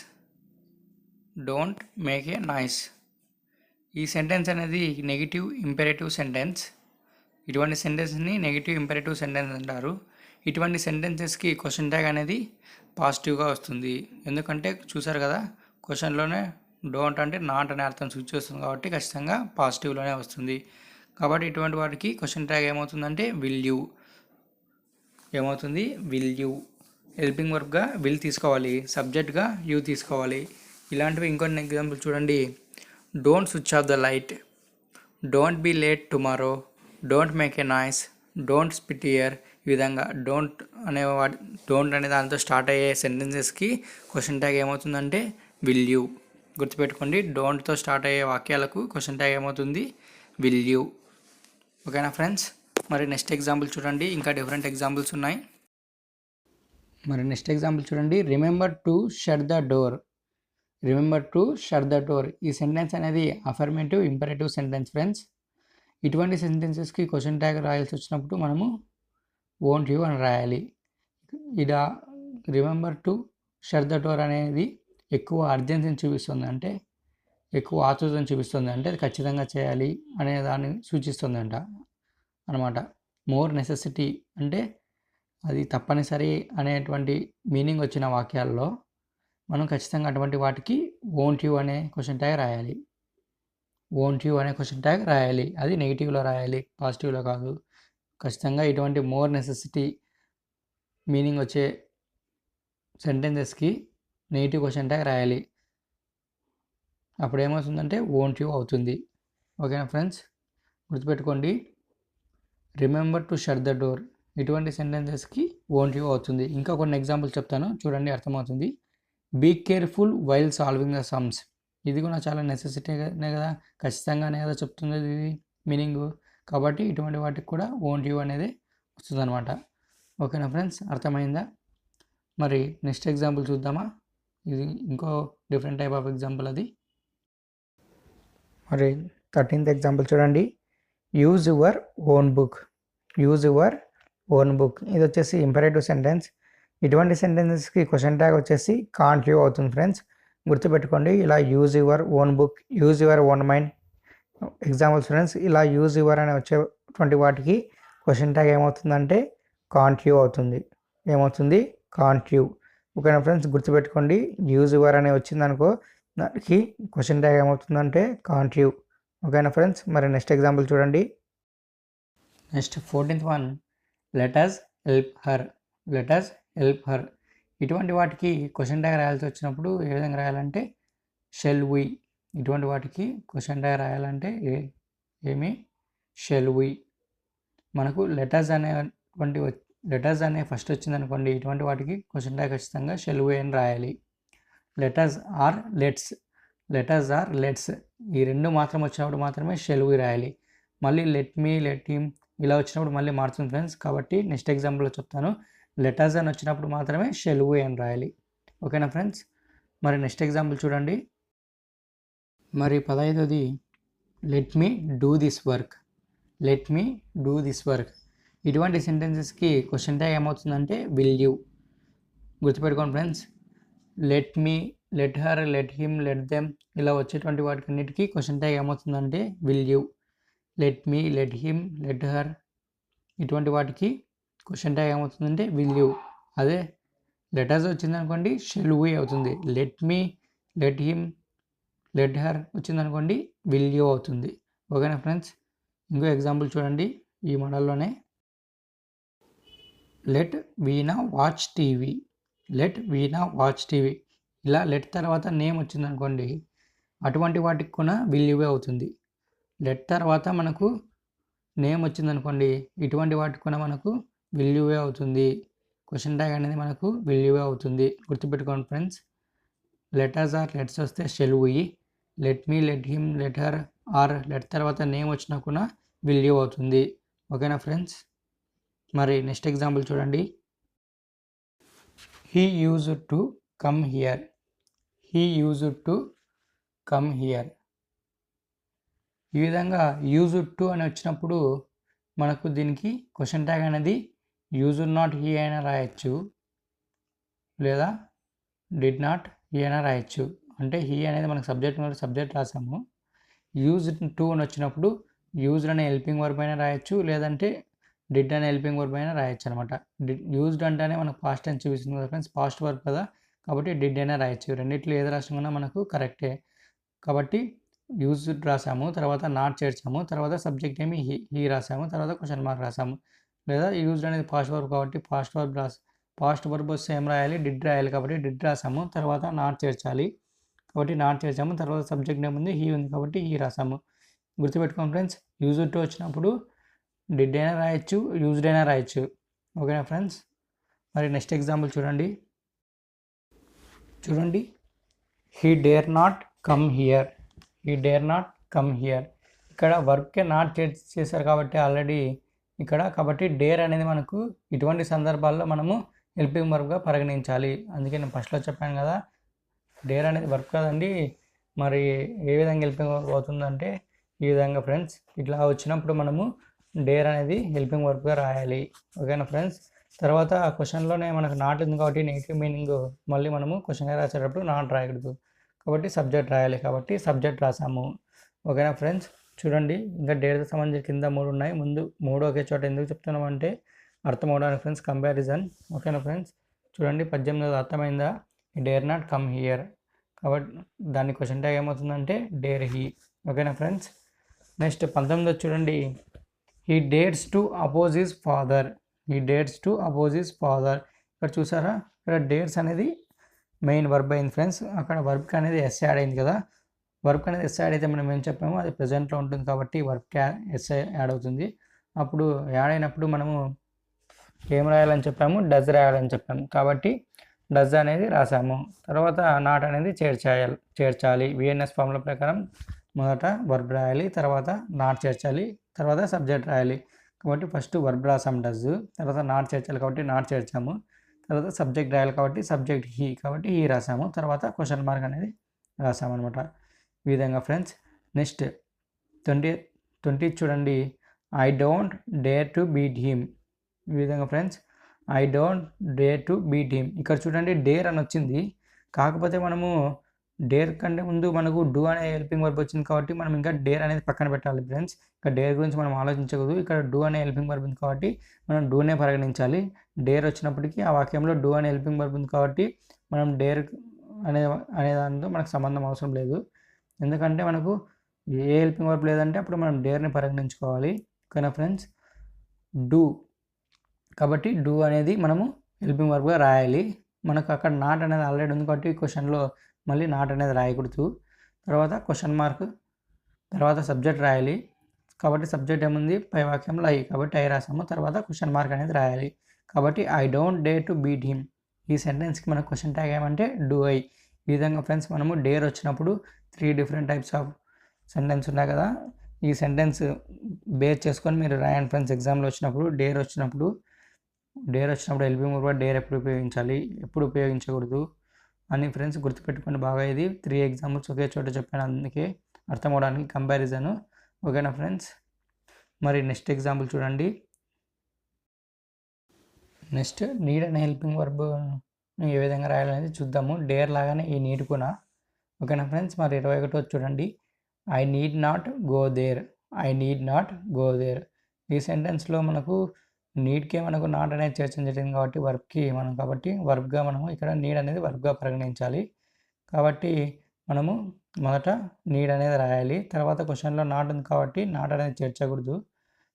Don't make a noise ఈ సెంటెన్స్ అనేది నెగిటివ్ ఇంపెరేటివ్ సెంటెన్స్. ఇటువంటి సెంటెన్స్ని నెగిటివ్ ఇంపెరేటివ్ సెంటెన్స్ అంటారు. ఇటువంటి సెంటెన్సెస్కి క్వశ్చన్ ట్యాగ్ అనేది పాజిటివ్గా వస్తుంది. ఎందుకంటే చూసారు కదా, క్వశ్చన్లోనే డోంట్ అంటే నాట్ అనే అర్థం సూచిస్తుంది కాబట్టి ఖచ్చితంగా పాజిటివ్లోనే వస్తుంది. కాబట్టి ఇటువంటి వాటికి క్వశ్చన్ ట్యాగ్ ఏమవుతుందంటే will you. Will you helping వర్బ్గా విల్ తీసుకోవాలి, సబ్జెక్ట్గా యూ తీసుకోవాలి. ఇలాంటివి ఇంకొన్ని ఎగ్జాంపుల్ చూడండి, don't switch off the light, don't be late tomorrow, don't make a noise, don't spit here. ఈ విధంగా డోంట్ అనే దాంతో స్టార్ట్ అయ్యే సెంటెన్సెస్కి క్వశ్చన్ ట్యాగ్ ఏమవుతుందంటే విల్ యూ. గుర్తుపెట్టుకోండి, డోంట్తో స్టార్ట్ అయ్యే వాక్యాలకు క్వశ్చన్ ట్యాగ్ ఏమవుతుంది విల్ యూ. ఓకేనా ఫ్రెండ్స్, మరి నెక్స్ట్ ఎగ్జాంపుల్ చూడండి. ఇంకా డిఫరెంట్ ఎగ్జాంపుల్స్ ఉన్నాయి. మరి నెక్స్ట్ ఎగ్జాంపుల్ చూడండి. Remember to shut the door. Remember to shut the door. ఈ సెంటెన్స్ అనేది అఫర్మేటివ్ ఇంపరేటివ్ సెంటెన్స్ ఫ్రెండ్స్. ఇటువంటి సెంటెన్సెస్కి క్వశ్చన్ ట్యాగ్ రాయాల్సి వచ్చినప్పుడు మనము వోంట్ యూ అని రాయాలి. ఇలా remember to shut the door అనేది ఎక్కువ అర్జెన్సీని చూపిస్తుంది, అంటే ఎక్కువ ఆతృతను చూపిస్తుంది, అంటే అది ఖచ్చితంగా చేయాలి అనే దాన్ని సూచిస్తుంది అనమాట. మోర్ నెసెసిటీ అంటే అది తప్పనిసరి అనేటువంటి మీనింగ్ వచ్చిన వాక్యాల్లో మనం ఖచ్చితంగా అటువంటి వాటికి వోంట్ యూ అనే క్వశ్చన్ ట్యాగ్ రాయాలి. వోంట్ యూ అనే క్వశ్చన్ ట్యాగ్ రాయాలి. అది నెగిటివ్లో రాయాలి, పాజిటివ్లో కాదు. ఖచ్చితంగా ఇటువంటి మోర్ నెసెసిటీ మీనింగ్ వచ్చే సెంటెన్సెస్కి నెగిటివ్ క్వశ్చన్ ట్యాగ్ రాయాలి. అప్పుడు ఏమవుతుందంటే వోంట్ యూ అవుతుంది. ఓకేనా ఫ్రెండ్స్, గుర్తుపెట్టుకోండి. Remember to shut the door ఇటువంటి సెంటెన్సెస్కి వోంట్ యూ అవుతుంది. ఇంకా కొన్ని ఎగ్జాంపుల్స్ చెప్తాను చూడండి, అర్థమవుతుంది. Be careful while solving the sums. ఇది కూడా చాలా నెసెసిటీనే కదా, ఖచ్చితంగానే కదా చెప్తుంది ఇది మీనింగ్. కాబట్టి ఇటువంటి వాటికి కూడా వోంట్ యూ అనేది వస్తుంది అనమాట. ఓకేనా ఫ్రెండ్స్, అర్థమైందా? మరి నెక్స్ట్ ఎగ్జాంపుల్ చూద్దామా? ఇది ఇంకో డిఫరెంట్ టైప్ ఆఫ్ ఎగ్జాంపుల్ అది. మరి 13th ఎగ్జాంపుల్ చూడండి. Use your own book. Use your own book ఇది వచ్చేసి ఇంపరేటివ్ సెంటెన్స్. ఇటువంటి సెంటెన్సెస్కి క్వశ్చన్ ట్యాగ్ వచ్చేసి కాంట్ యూ అవుతుంది ఫ్రెండ్స్. గుర్తుపెట్టుకోండి. ఇలా use your own book, use your own mind examples friends. ఇలా యూజ్ యువర్ అని వచ్చేటువంటి వాటికి క్వశ్చన్ ట్యాగ్ ఏమవుతుందంటే కాంట్ యూ అవుతుంది. ఏమవుతుంది? Can't you. ఓకేనా ఫ్రెండ్స్, గుర్తుపెట్టుకోండి. యూజ్ యువర్ అని వచ్చిందనుకో దానికి క్వశ్చన్ ట్యాగ్ ఏమవుతుందంటే కాంట్ యూ. ఓకేనా ఫ్రెండ్స్, మరి నెక్స్ట్ ఎగ్జాంపుల్ చూడండి. Next 14th one, let us help her. Let us help her. ఇటువంటి వాటికి క్వశ్చన్ ట్యాగ్ రాయాల్సి వచ్చినప్పుడు ఏ విధంగా రాయాలంటే షెల్ వి. ఇటువంటి వాటికి క్వశ్చన్ ట్యాగ్ రాయాలంటే ఏమి షెల్ వి. మనకు లెటర్స్ అనే ఫస్ట్ వచ్చిందనుకోండి, ఇటువంటి వాటికి క్వశ్చన్ ట్యాగ్ ఖచ్చితంగా షెల్ వి అని రాయాలి. Letters or let's. Letters or let's ఈ రెండు మాత్రం వచ్చినప్పుడు మాత్రమే షెల్ వి రాయాలి. మళ్ళీ లెట్ మీ, లెట్ హిమ్ ఇలా వచ్చినప్పుడు మళ్ళీ మారుతుంది ఫ్రెండ్స్. కాబట్టి నెక్స్ట్ ఎగ్జాంపుల్లో చెప్తాను. లెటర్స్ అని వచ్చినప్పుడు మాత్రమే షెల్ వి అని రాయాలి. ఓకేనా ఫ్రెండ్స్, మరి నెక్స్ట్ ఎగ్జాంపుల్ చూడండి. మరి 15ది, let me do this work. Let me do this work. ఇటువంటి సెంటెన్సెస్కి క్వశ్చన్ ట్యాగ్ ఏమవుతుందంటే విల్ యూ. గుర్తుపెట్టుకోండి friends. Let me, let her, let him, let them ఇలా వచ్చేటువంటి వాటికన్నిటికీ క్వశ్చన్ ట్యాగ్ ఏమవుతుందంటే will you. Let me, let him, let her ఇటువంటి వాటికి క్వశ్చన్ ట్యాగ్ ఏమవుతుందంటే విల్ యూ. అదే లెటర్స్ వచ్చిందనుకోండి షెల్ వి అవుతుంది. Let me, let him, let her వచ్చిందనుకోండి విల్ యూ అవుతుంది. ఓకేనా ఫ్రెండ్స్, ఇంకో ఎగ్జాంపుల్ చూడండి ఈ మోడల్లోనే. లెట్ వీణా వాచ్ టీవీ. లెట్ వీణా వాచ్ టీవీ. ఇలా లెట్ తర్వాత నేమ్ వచ్చిందనుకోండి అటువంటి వాటికి కూడా విల్ యూవే అవుతుంది. లెట్ తర్వాత మనకు నేమ్ వచ్చిందనుకోండి ఇటువంటి వాటికి కూడా మనకు విల్ యూవే అవుతుంది. క్వశ్చన్ ట్యాగ్ అనేది మనకు విల్ యూవే అవుతుంది. గుర్తుపెట్టుకోండి ఫ్రెండ్స్. లెటర్స్ ఆర్ లెట్స్ వస్తే shall we. Let me, let him, let her or let తర్వాత నేమ్ వచ్చినా కూడా విల్ యూ అవుతుంది. ఓకేనా ఫ్రెండ్స్, మరి నెక్స్ట్ ఎగ్జాంపుల్ చూడండి. He used to come here. He used to come here. ఈ విధంగా యూజ్డ్ టు అని వచ్చినప్పుడు మనకు దీనికి క్వశ్చన్ ట్యాగ్ అనేది యూజ్డ్ నాట్ హీ అయినా రాయొచ్చు, లేదా డిడ్ నాట్ హీ అయినా రాయొచ్చు. అంటే హీ అనేది మనకు సబ్జెక్ట్ రాసాము. యూజ్డ్ టు అని వచ్చినప్పుడు యూజ్డ్ అనే హెల్పింగ్ వర్బ్ అయినా రాయొచ్చు, లేదంటే డిడ్ అనే హెల్పింగ్ వర్బ్ అయినా రాయొచ్చు అనమాట. యూజ్డ్ అంటేనే మనకు పాస్ట్ టెన్స్ చూపిస్తుంది కదా ఫ్రెండ్స్, పాస్ట్ వర్బ్ కదా, కాబట్టి డిడ్ అయినా రాయొచ్చు. రెండిట్లో ఏది రాసినా మనకు కరెక్టే. కాబట్టి యూజ్డ్ రాసాము, తర్వాత నాట్ చేర్చాము, తర్వాత సబ్జెక్ట్ ఏమి హీ రాసాము, తర్వాత క్వశ్చన్ మార్క్ రాసాము. లేదా యూజ్డ్ అనేది పాస్ట్ వర్బ్ కాబట్టి పాస్ట్ వర్బ్ వస్తే ఏం రాయాలి? డిడ్ రాయాలి. కాబట్టి డిడ్ రాసాము, తర్వాత నాట్ చేర్చాలి కాబట్టి నాట్ చేర్చాము, తర్వాత సబ్జెక్ట్ నేమ్ ఉంది హీ ఉంది కాబట్టి హీ రాసాము. గుర్తుపెట్టుకోండి ఫ్రెండ్స్, యూజ్డ్ టు వచ్చినప్పుడు డిడ్ అయినా రాయొచ్చు, యూజ్డ్ అయినా రాయొచ్చు. ఓకేనా ఫ్రెండ్స్, మరి నెక్స్ట్ ఎగ్జాంపుల్ చూడండి. He dare not come here. He dare not come here. ఇక్కడ వర్కే నాట్ చేశారు కాబట్టి ఆల్రెడీ ఇక్కడ, కాబట్టి డేర్ అనేది మనకు ఇటువంటి సందర్భాల్లో మనము హెల్పింగ్ వర్బ్గా పరిగణించాలి. అందుకే నేను ఫస్ట్లో చెప్పాను కదా, డేర్ అనేది వర్క్ కదండి, మరి ఏ విధంగా హెల్పింగ్ వర్బ్ అవుతుందంటే ఈ విధంగా ఫ్రెండ్స్. ఇట్లా వచ్చినప్పుడు మనము డేర్ అనేది హెల్పింగ్ వర్బ్గా రాయాలి. ఓకేనా ఫ్రెండ్స్. తర్వాత ఆ క్వశ్చన్లోనే మనకు నాట్ ఉంది కాబట్టి నెగిటివ్ మీనింగ్ మళ్ళీ మనము క్వశ్చన్గా రాసేటప్పుడు నాట్ రాయకూడదు, కాబట్టి సబ్జెక్ట్ రాయాలి, కాబట్టి సబ్జెక్ట్ రాసాము. ఓకేనా ఫ్రెండ్స్. చూడండి, ఇంకా డేర్తో సంబంధించి కింద 3 ఉన్నాయి. ముందు 3 ఒకే చోట ఎందుకు చెప్తున్నామంటే అర్థం అవడానికి ఫ్రెండ్స్, కంపారిజన్. ఓకేనా ఫ్రెండ్స్. చూడండి 18వ అర్థమైందా, డేర్ నాట్ కమ్ హియర్, కాబట్టి దాని క్వశ్చన్ ట్యాగ్ ఏమవుతుందంటే డేర్ హీ. ఓకేనా ఫ్రెండ్స్. నెక్స్ట్ 19వ చూడండి, he dares to oppose his father. He dares to oppose his father. ఇక్కడ చూసారా, ఇక్కడ డేర్స్ అనేది మెయిన్ వర్బ్ అయింది ఫ్రెండ్స్. అక్కడ వర్బ్కి అనేది ఎస్ యాడ్ అయింది కదా. వర్బ్ అనేది ఎస్ యాడ్ అయితే మనం ఏం చెప్పాము, అది ప్రెజెంట్లో ఉంటుంది కాబట్టి వర్బ్ ఎస్ యాడ్ అవుతుంది. అప్పుడు యాడ్ అయినప్పుడు మనము ఏం రాయాలని చెప్పాము, డజ్ రాయాలని చెప్పాము, కాబట్టి డజ్ అనేది రాసాము. తర్వాత నాట్ అనేది చేర్చాలి. విఎన్ఎస్ ఫార్ములా ప్రకారం మొదట వర్బ్ రాయాలి, తర్వాత నాట్ చేర్చాలి, తర్వాత సబ్జెక్ట్ రాయాలి. కాబట్టి ఫస్ట్ వర్బ్ రాసాము డజ్, తర్వాత నాట్ చేర్చాలి కాబట్టి నాట్ చేర్చాము, తర్వాత సబ్జెక్ట్ రాయాలి కాబట్టి సబ్జెక్ట్ హీ, కాబట్టి హీ రాసాము, తర్వాత క్వశ్చన్ మార్క్ అనేది రాసాము అనమాట. ఈ విధంగా ఫ్రెండ్స్. నెక్స్ట్ 20 చూడండి, I don't dare to beat him. ఈ విధంగా friends, I don't dare to beat him. ఇక్కడ చూడండి డేర్ అని వచ్చింది, కాకపోతే మనము డేర్ కంటే ముందు మనకు డూ అనే హెల్పింగ్ వర్బ్ వచ్చింది కాబట్టి మనం ఇంకా డేర్ అనేది పక్కన పెట్టాలి ఫ్రెండ్స్. ఇక్కడ డేర్ గురించి మనం ఆలోచించకూడదు, ఇక్కడ డూ అనే హెల్పింగ్ వర్బ్ ఉంది కాబట్టి మనం డూనే పరిగణించాలి. డేర్ వచ్చినప్పటికీ ఆ వాక్యంలో డూ అనే హెల్పింగ్ వర్బ్ ఉంది కాబట్టి మనం డేర్ అనే దానితో మనకు సంబంధం అవసరం లేదు. ఎందుకంటే మనకు ఏ హెల్పింగ్ వర్బ్ లేదంటే అప్పుడు మనం డేర్ని పరిగణించుకోవాలి. ఓకేనా ఫ్రెండ్స్. డూ, కాబట్టి డూ అనేది మనము హెల్పింగ్ వర్బ్గా రాయాలి. మనకు అక్కడ నాట్ అనేది ఆల్రెడీ ఉంది కాబట్టి క్వశ్చన్లో మళ్ళీ నాట్ అనేది రాయకూడదు. తర్వాత క్వశ్చన్ మార్క్, తర్వాత సబ్జెక్ట్ రాయాలి, కాబట్టి సబ్జెక్ట్ ఏముంది పై వాక్యంలో ఐ, కాబట్టి ఐ రాసాము, తర్వాత క్వశ్చన్ మార్క్ అనేది రాయాలి. కాబట్టి I don't dare to beat him. ఈ సెంటెన్స్కి మనకు క్వశ్చన్ ట్యాగ్ ఏమంటే డూ ఐ. ఈ విధంగా ఫ్రెండ్స్ మనము డేర్ వచ్చినప్పుడు 3 డిఫరెంట్ టైప్స్ ఆఫ్ సెంటెన్స్ ఉన్నాయి కదా, ఈ సెంటెన్స్ బేస్ చేసుకొని మీరు రాయండి ఫ్రెండ్స్. ఎగ్జామ్లో వచ్చినప్పుడు డేర్ వచ్చినప్పుడు హెల్పింగ్ వర్బ్ డేర్ ఎప్పుడు ఉపయోగించాలి, ఎప్పుడు ఉపయోగించకూడదు అని ఫ్రెండ్స్ గుర్తుపెట్టుకోండి బాగా. ఇది 3 ఎగ్జాంపుల్స్ ఒకే చోట చెప్పాను, అందుకే అర్థం అవడానికి కంపారిజను. ఓకేనా ఫ్రెండ్స్. మరి నెక్స్ట్ ఎగ్జాంపుల్ చూడండి. నెక్స్ట్ నీడ్ అనే హెల్పింగ్ వర్బ్ ఏ విధంగా రాయాలనేది చూద్దాము. డేర్ లాగానే ఈ నీడ్ కూడా. ఓకేనా ఫ్రెండ్స్. మరి 21 చూడండి, I need not go there. I need not go there. ఈ సెంటెన్స్లో మనకు నీడ్కే మనకు నాట్ అనేది చేర్చడం జరిగింది కాబట్టి వర్బ్కి మనం, కాబట్టి వర్బ్గా మనము ఇక్కడ నీడ్ అనేది వర్బ్గా పరిగణించాలి. కాబట్టి మనము మొదట నీడ్ అనేది రాయాలి, తర్వాత క్వశ్చన్లో నాట్ ఉంది కాబట్టి నాట్ అనేది చేర్చకూడదు,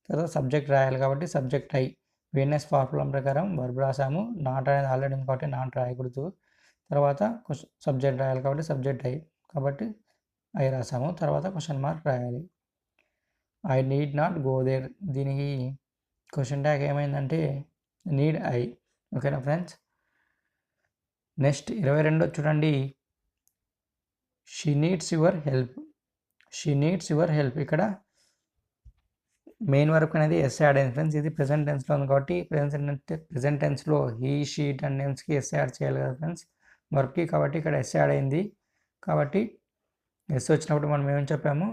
తర్వాత సబ్జెక్ట్ రాయాలి కాబట్టి సబ్జెక్ట్ ఐ. విఎన్ఎస్ ఫార్ములా ప్రకారం వర్బ్ రాసాము, నాట్ అనేది ఆల్రెడీ ఉంది కాబట్టి నాట్ రాయకూడదు, తర్వాత సబ్జెక్ట్ రాయాలి కాబట్టి సబ్జెక్ట్ ఐ, కాబట్టి ఐ రాసాము, తర్వాత క్వశ్చన్ మార్క్ రాయాలి. I need not go there, దీనికి క్వశ్చన్ ట్యాగ్ ఏమైందంటే నీడ్ ఐ. ఓకేనా ఫ్రెండ్స్. నెక్స్ట్ 22 చూడండి, she needs your help. She needs your help. ఇక్కడ మెయిన్ వర్క్ అనేది ఎస్ యాడ్ అయింది ఫ్రెండ్స్. ఇది ప్రెజెంట్ టెన్స్లో ఉంది కాబట్టి ప్రెజెంట్ టెన్స్లో హీ, షీట్ అండ్ నేమ్స్కి ఎస్ యాడ్ చేయాలి కదా ఫ్రెండ్స్ వర్క్కి, కాబట్టి ఇక్కడ ఎస్ యాడ్ అయింది. కాబట్టి ఎస్ వచ్చినప్పుడు మనం ఏమని చెప్పాము,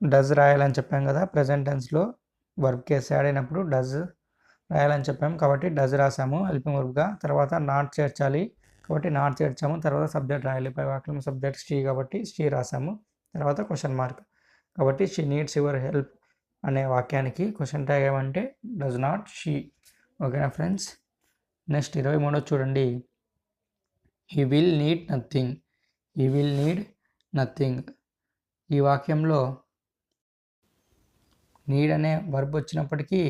డజ్ రాయాలని చెప్పాం కదా. ప్రెజెంట్ టెన్స్లో వర్బ్కి ఎస్ యాడ్ అయినప్పుడు డజ్ రాయాలని చెప్పాము కాబట్టి డజ్ రాసాము హెల్పింగ్ వర్బ్గా. తర్వాత నాట్ చేర్చాలి కాబట్టి నాట్ చేర్చాము, తర్వాత సబ్జెక్ట్ రాయాలి, పై వాక్యం సబ్జెక్ట్ షీ కాబట్టి షీ రాసాము, తర్వాత క్వశ్చన్ మార్క్. కాబట్టి షీ నీడ్స్ యువర్ హెల్ప్ అనే వాక్యానికి క్వశ్చన్ ట్యాగ్ ఏమంటే డజ్ నాట్ షీ. ఓకేనా ఫ్రెండ్స్. నెక్స్ట్ 23 చూడండి, he will need nothing. He will need nothing. ఈ వాక్యంలో నీడ్ అనే వర్బ్ వచ్చినప్పటికీ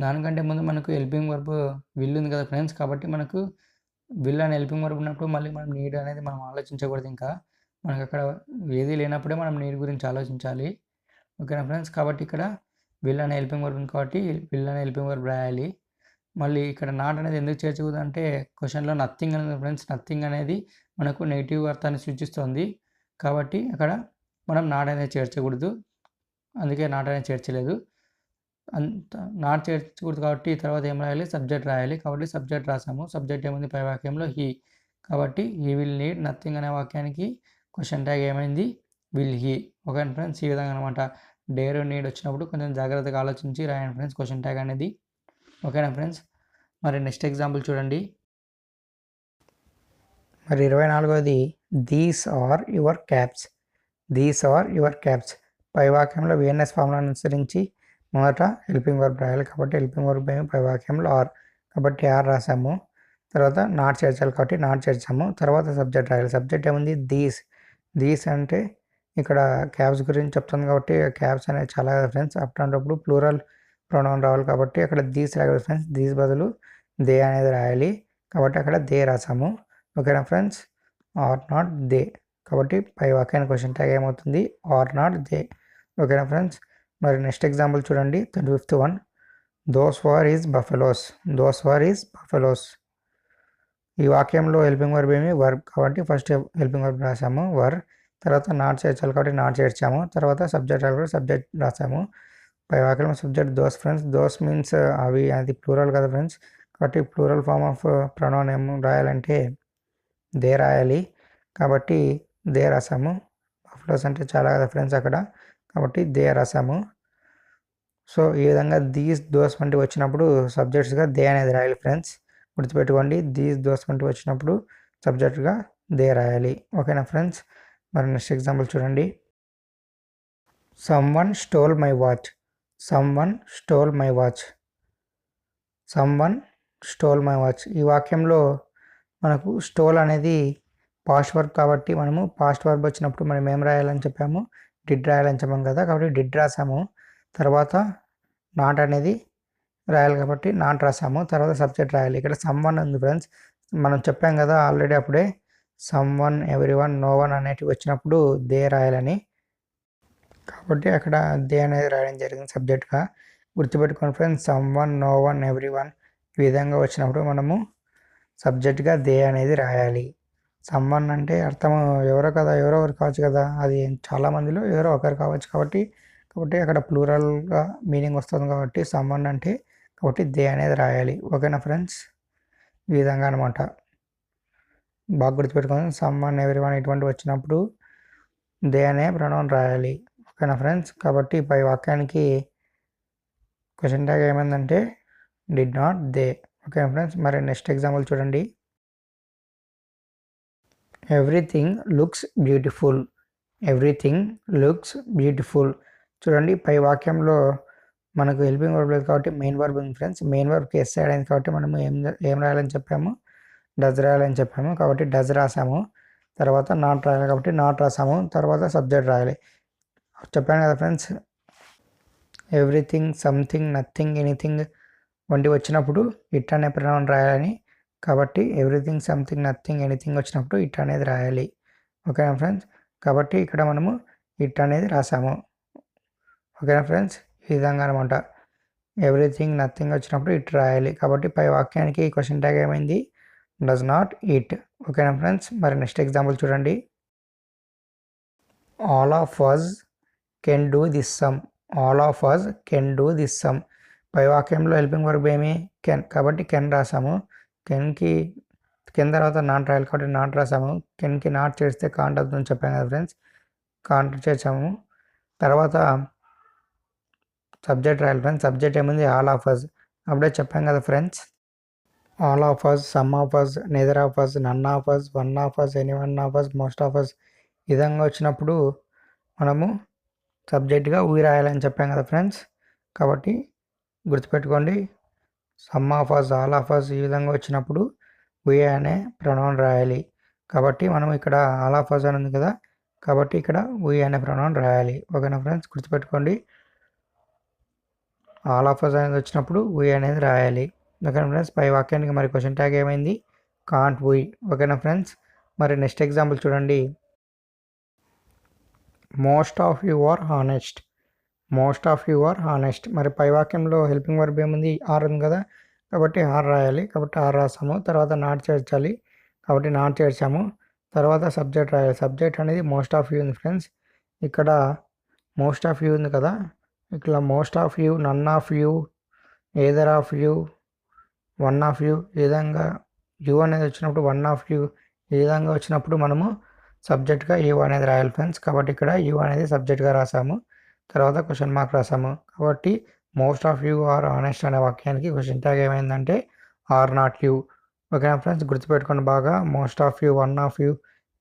దానికంటే ముందు మనకు హెల్పింగ్ వర్బ్ విల్ ఉంది కదా ఫ్రెండ్స్, కాబట్టి మనకు విల్ అనే హెల్పింగ్ వర్బ్ ఉన్నప్పుడు మళ్ళీ మనం నీడ్ అనేది మనం ఆలోచించకూడదు. ఇంకా మనకు అక్కడ ఏది లేనప్పుడే మనం నీడ్ గురించి ఆలోచించాలి. ఓకేనా ఫ్రెండ్స్. కాబట్టి ఇక్కడ విల్ అనే హెల్పింగ్ వర్బ్ ఉంది కాబట్టి విల్ అనే హెల్పింగ్ వర్బ్ రాయాలి. మళ్ళీ ఇక్కడ నాట్ అనేది ఎందుకు చేర్చకూడదు అంటే క్వశ్చన్లో నథింగ్ అనేది ఫ్రెండ్స్, నథింగ్ అనేది మనకు నెగిటివ్ అర్థాన్ని సూచిస్తుంది కాబట్టి అక్కడ మనం నాట్ అనేది చేర్చకూడదు. అందుకే నాట్ అనేది చేర్చలేదు. అంత నాట్ చేర్చకూడదు కాబట్టి తర్వాత ఏం రాయాలి, సబ్జెక్ట్ రాయాలి. కాబట్టి సబ్జెక్ట్ రాసాము. సబ్జెక్ట్ ఏముంది పై వాక్యంలో హీ, కాబట్టి హీ విల్ నీడ్ నథింగ్ అనే వాక్యానికి క్వశ్చన్ ట్యాగ్ ఏమైంది, విల్ హీ. ఓకే ఫ్రెండ్స్, ఈ విధంగా అనమాట. డేర్ నీడ్ వచ్చినప్పుడు కొంచెం జాగ్రత్తగా ఆలోచించి రాయండి ఫ్రెండ్స్ క్వశ్చన్ ట్యాగ్ అనేది. ఓకేనా ఫ్రెండ్స్. మరి నెక్స్ట్ ఎగ్జాంపుల్ చూడండి. మరి 24వది, these are your caps. These are your caps. పై వాక్యంలో విఎన్ఎస్ ఫార్ములాను అనుసరించి మొదట హెల్పింగ్ వర్బ్ రాయాలి. కాబట్టి హెల్పింగ్ వర్బ్ ఏమి పై వాక్యంలో ఆర్, కాబట్టి ఆర్ రాసాము. తర్వాత నాట్ చేర్చాలి కాబట్టి నాట్ చేర్చాము. తర్వాత సబ్జెక్ట్ రాయాలి. సబ్జెక్ట్ ఏముంది, దీస్. దీస్ అంటే ఇక్కడ క్యాబ్స్ గురించి చెప్తుంది కాబట్టి క్యాబ్స్ అనేది చాలా కదా ఫ్రెండ్స్. అట్లాంటప్పుడు ప్లూరల్ ప్రొనౌన్ రావాలి కాబట్టి అక్కడ దీస్ రాయాలి ఫ్రెండ్స్. దీస్ బదులు దే అనేది రాయాలి. కాబట్టి అక్కడ దే రాసాము. ఓకేనా ఫ్రెండ్స్. ఆర్ నాట్ దే, కాబట్టి పై వాక్యానికి క్వశ్చన్ ట్యాగ్ ఏమవుతుంది, ఆర్ నాట్ దే. ఓకేనా ఫ్రెండ్స్. మరి నెక్స్ట్ ఎగ్జాంపుల్ చూడండి, 25th one. Those were is buffaloes. Those were is buffaloes. ఈ వాక్యంలో హెల్పింగ్ వర్బ్ ఏమి, వర్బ్, కాబట్టి ఫస్ట్ హెల్పింగ్ వర్బ్ రాసాము వర్. తర్వాత నాట్ చేర్చాలి కాబట్టి నాట్ చేర్చాము. తర్వాత సబ్జెక్ట్ రాయాలి, సబ్జెక్ట్ రాసాము. పై వాక్యంలో subject those friends. Those means అవి, అది ప్లూరల్ కదా ఫ్రెండ్స్. కాబట్టి ప్లూరల్ ఫామ్ ఆఫ్ ప్రొనౌన్ ఏం రాయాలంటే దే రాయాలి. కాబట్టి దే రాసాము. బఫెలోస్ అంటే చాలా కదా ఫ్రెండ్స్ అక్కడ, కాబట్టి దే రాసాము. సో ఈ విధంగా దీస్ దోస్ వంటి వచ్చినప్పుడు సబ్జెక్ట్స్గా దే అనేది రాయాలి ఫ్రెండ్స్. గుర్తుపెట్టుకోండి, దీస్ దోస్ వంటి వచ్చినప్పుడు సబ్జెక్ట్గా దే రాయాలి. ఓకేనా ఫ్రెండ్స్. మరి నెక్స్ట్ ఎగ్జాంపుల్ చూడండి. Someone stole my watch. Someone stole my watch. Someone stole my watch. ఈ వాక్యంలో మనకు స్టోల్ అనేది పాస్ట్ వర్బ్ కాబట్టి మనము పాస్ట్ వర్బ్ వచ్చినప్పుడు మనం ఏం రాయాలని చెప్పాము, డిడ్ రాయాలని చెప్పాము కదా, కాబట్టి డిడ్ రాసాము. తర్వాత నాట్ అనేది రాయాలి కాబట్టి నాట్ రాసాము. తర్వాత సబ్జెక్ట్ రాయాలి. ఇక్కడ సమ్వన్ ఉంది ఫ్రెండ్స్. మనం చెప్పాం కదా ఆల్రెడీ అప్పుడే, సమ్వన్, ఎవ్రీవన్, నో వన్ అనేటివి వచ్చినప్పుడు దే రాయాలని, కాబట్టి అక్కడ దే అనేది రాయడం జరిగింది సబ్జెక్ట్గా. గుర్తుపెట్టుకోండి friends, someone, no one, everyone ఈ విధంగా వచ్చినప్పుడు మనము సబ్జెక్ట్గా దే అనేది రాయాలి. సమ్వన్ అంటే అర్థం ఎవరో కదా, ఎవరో ఒకరు కావచ్చు కదా, అది చాలామందిలో ఎవరో ఒకరు కావచ్చు కాబట్టి అక్కడ ప్లూరల్గా మీనింగ్ వస్తుంది కాబట్టి సమ్వన్ అంటే, కాబట్టి దే అనేది రాయాలి. ఓకేనా ఫ్రెండ్స్. ఈ విధంగా అనమాట. బాగా గుర్తుపెట్టుకోండి, సమ్వన్, ఎవ్రీవన్ ఇటువంటి వచ్చినప్పుడు దే అనే ప్రొనౌన్ రాయాలి. ఓకేనా ఫ్రెండ్స్. కాబట్టి పై వాక్యానికి క్వశ్చన్ ట్యాగ్ ఏమైందంటే did not they. Okay friends. మరి నెక్స్ట్ ఎగ్జాంపుల్ చూడండి. Everything looks beautiful. Everything looks beautiful. చూడండి పై వాక్యంలో మనకు హెల్పింగ్ వర్బ్ లేదు కాబట్టి మెయిన్ వర్బ్ ఉంది ఫ్రెండ్స్. మెయిన్ వర్బ్కి ఎస్ యాడ్ అయింది కాబట్టి మనము ఏం రాయాలని చెప్పాము, డజ్ రాయాలని చెప్పాము. కాబట్టి డజ్ రాసాము. తర్వాత నాట్ రాయాలి కాబట్టి నాట్ రాసాము. తర్వాత సబ్జెక్ట్ రాయాలి. చెప్పాను కదా friends, everything, something, nothing, anything వంటి వచ్చినప్పుడు ఇట్ అనే ప్రొనౌన్ రాయాలని. కాబట్టి ఎవ్రీథింగ్, సంథింగ్, నథింగ్, ఎనీథింగ్ వచ్చినప్పుడు ఇట్ అనేది రాయాలి. ఓకేనా ఫ్రెండ్స్. కాబట్టి ఇక్కడ మనము ఇట్ అనేది రాసాము. ఓకేనా ఫ్రెండ్స్. ఈ విధంగా అనమాట. ఎవ్రీథింగ్, నథింగ్ వచ్చినప్పుడు ఇట్ రాయాలి. కాబట్టి పై వాక్యానికి క్వశ్చన్ ట్యాగ్ ఏమైంది, డస్ నాట్ ఇట్. ఓకేనా ఫ్రెండ్స్. మరి నెక్స్ట్ ఎగ్జాంపుల్ చూడండి. All of us can do this sum. All of us can do this sum. పై వాక్యంలో హెల్పింగ్ వర్బ్ ఏమి, కెన్, కాబట్టి కెన్ రాసాము. కెన్కి కెన్ తర్వాత నాట్ రాయాలి కాబట్టి నాట్ రాసాము. కెన్కి నాట్ చేస్తే కాంట్ అవుతుందని చెప్పాను కదా ఫ్రెండ్స్, కాంట్ చేసాము. తర్వాత సబ్జెక్ట్ రాయాలి ఫ్రెండ్స్. సబ్జెక్ట్ ఏముంది, ఆల్ ఆఫ్ అస్. అప్పుడే చెప్పాం కదా friends, all of us, some of us, neither of us, none of us, one of us, any one of us, most of us ఈ విధంగా వచ్చినప్పుడు మనము సబ్జెక్ట్గా ఊ రాయాలని చెప్పాం కదా ఫ్రెండ్స్. కాబట్టి గుర్తుపెట్టుకోండి, some of us, all of us ఈ విధంగా వచ్చినప్పుడు వి అనే ప్రొనౌన్ రాయాలి. కాబట్టి మనం ఇక్కడ ఆల్ ఆఫ్ అస్ అని ఉంది కదా, కాబట్టి ఇక్కడ వి అనే ప్రొనౌన్ రాయాలి. ఓకేనా ఫ్రెండ్స్. గుర్తుపెట్టుకోండి, ఆల్ ఆఫ్ అస్ అనేది వచ్చినప్పుడు వి అనేది రాయాలి. ఓకేనా ఫ్రెండ్స్. పై వాక్యానికి మరి క్వశ్చన్ ట్యాగ్ ఏమైంది, కాంట్ వి. ఓకేనా ఫ్రెండ్స్. మరి నెక్స్ట్ ఎగ్జాంపుల్ చూడండి. Most of you are honest. Most of you are honest. మరి పై వాక్యంలో హెల్పింగ్ వర్బ్ ఏముంది, ఆర్ ఉంది కదా, కాబట్టి ఆర్ రాయాలి. కాబట్టి ఆర్ రాసాము. తర్వాత నాట్ చేర్చాలి కాబట్టి నాట్ చేర్చాము. తర్వాత సబ్జెక్ట్ రాయాలి. సబ్జెక్ట్ అనేది మోస్ట్ ఆఫ్ యూ ఉంది ఫ్రెండ్స్. ఇక్కడ మోస్ట్ ఆఫ్ యూ ఉంది కదా, ఇట్లా most of you, none of you, either of you, one of you, ఈ విధంగా యూ అనేది వచ్చినప్పుడు వన్ ఆఫ్ యూ, ఈ విధంగా వచ్చినప్పుడు మనము సబ్జెక్ట్గా యూ అనేది రాయాలి ఫ్రెండ్స్. కాబట్టి ఇక్కడ యూ అనేది సబ్జెక్ట్గా రాసాము, తర్వాత క్వశ్చన్ మార్క్ రాసాము. కాబట్టి most of you are honest అనే వాక్యానికి క్వశ్చన్ ట్యాగ్ ఏమైందంటే ఆర్ నాట్ యూ. ఓకేనా ఫ్రెండ్స్, గుర్తుపెట్టుకోండి బాగా. Most of you, one of you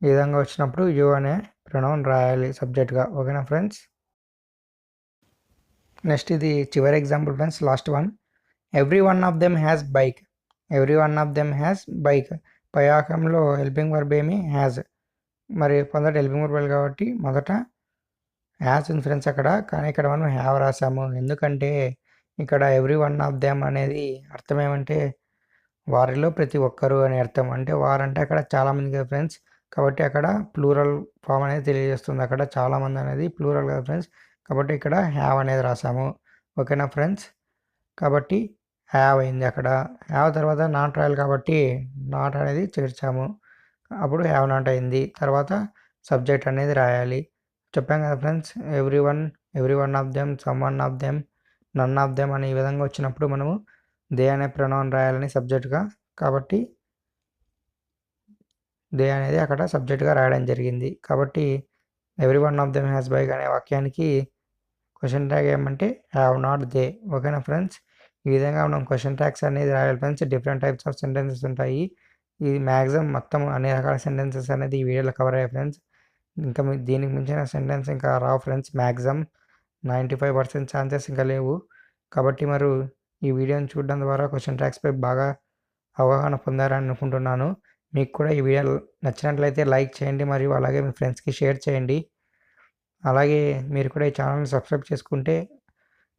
ఈ విధంగా వచ్చినప్పుడు యూ అనే ప్రొనౌన్ రాయాలి సబ్జెక్ట్గా. ఓకేనా ఫ్రెండ్స్. నెక్స్ట్ ఇది చివరి example friends, last one. Every one of them has bike. Every one of them has bike. పై వాక్యంలో హెల్పింగ్ వర్బ్ ఏమి హ్యాజ్. మరి మొదట హెల్పింగ్ వర్బ్ కాబట్టి మొదట హ్యాస్ ఉంది ఫ్రెండ్స్ అక్కడ, కానీ ఇక్కడ మనం హ్యావ్ రాసాము. ఎందుకంటే ఇక్కడ ఎవ్రీ వన్ ఆఫ్ దెమ్ అనేది అర్థం ఏమంటే వారిలో ప్రతి ఒక్కరు అని అర్థం. అంటే వారంటే అక్కడ చాలామంది కదా ఫ్రెండ్స్, కాబట్టి అక్కడ ప్లూరల్ ఫామ్ అనేది తెలియజేస్తుంది. అక్కడ చాలామంది అనేది ప్లూరల్ కదా ఫ్రెండ్స్, కాబట్టి ఇక్కడ హ్యావ్ అనేది రాసాము. ఓకేనా ఫ్రెండ్స్. కాబట్టి హ్యావ్ అయింది అక్కడ. హ్యావ్ తర్వాత నాట్ రాయాలి కాబట్టి నాట్ అనేది చేర్చాము, అప్పుడు హ్యావ్ నాట్ అయింది. తర్వాత సబ్జెక్ట్ అనేది రాయాలి. చెప్పాం కదా friends, every one of them, some one of them, none of them అనే ఈ విధంగా వచ్చినప్పుడు మనము దే అనే ప్రొనౌన్ రాయాలని సబ్జెక్ట్గా. కాబట్టి దే అనేది అక్కడ సబ్జెక్ట్గా రాయడం జరిగింది. కాబట్టి every one of them has bike అనే వాక్యానికి క్వశ్చన్ ట్యాగ్ ఏమంటే హ్యావ్ నాట్ దే. ఓకేనా ఫ్రెండ్స్. ఈ విధంగా మనం క్వశ్చన్ ట్యాగ్స్ అనేది రాయాలి friends. Different types of sentences ఉంటాయి. ఇది మ్యాక్సిమం మొత్తం అన్ని రకాల సెంటెన్సెస్ అనేది ఈ వీడియోలో కవర్ అయ్యాయి ఫ్రెండ్స్. ఇంకా దీనికి మించిన సెంటెన్స్ ఇంకా రావు ఫ్రెండ్స్. మ్యాక్సిమం 95% ఛాన్సెస్ ఇంకా లేవు. కాబట్టి మరి ఈ వీడియోని చూడడం ద్వారా క్వశ్చన్ ట్యాగ్స్పై బాగా అవగాహన పొందారని అనుకుంటున్నాను. మీకు కూడా ఈ వీడియో నచ్చినట్లయితే లైక్ చేయండి, మరియు అలాగే మీ ఫ్రెండ్స్కి షేర్ చేయండి. అలాగే మీరు కూడా ఈ ఛానల్ని సబ్స్క్రైబ్ చేసుకుంటే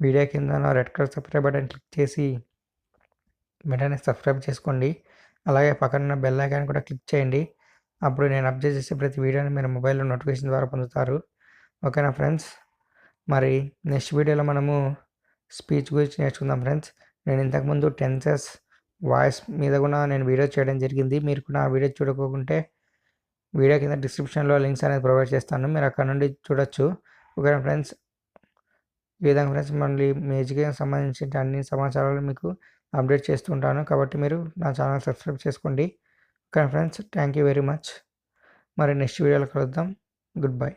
వీడియో కింద red colour subscribe button click చేసి వెంటనే సబ్స్క్రైబ్ చేసుకోండి. అలాగే పక్కన బెల్ ఐకాన్ కూడా క్లిక్ చేయండి. అప్పుడు నేను అప్డేట్ చేసే ప్రతి వీడియోని మీరు మొబైల్లో నోటిఫికేషన్ ద్వారా పొందుతారు. ఓకేనా ఫ్రెండ్స్. మరి నెక్స్ట్ వీడియోలో మనము స్పీచ్ గురించి నేర్చుకుందాం ఫ్రెండ్స్. నేను ఇంతకుముందు టెన్సెస్, వాయిస్ మీద కూడా నేను వీడియో చేయడం జరిగింది. మీరు కూడా ఆ వీడియో చూడకుంటే వీడియో కింద డిస్క్రిప్షన్లో లింక్స్ అనేది ప్రొవైడ్ చేస్తాను, మీరు అక్కడ నుండి చూడొచ్చు. ఓకేనా ఫ్రెండ్స్. ఈ విధంగా ఫ్రెండ్స్ మళ్ళీ మీ ఎడ్యుకేషన్ సంబంధించిన అన్ని సమాచారాలు మీకు అప్డేట్ చేస్తూ ఉంటాను. కాబట్టి మీరు నా ఛానల్ సబ్స్క్రైబ్ చేసుకోండి. Okay friends, thank you very much. మరి నెక్స్ట్ వీడియోలో కలుద్దాం. Good bye.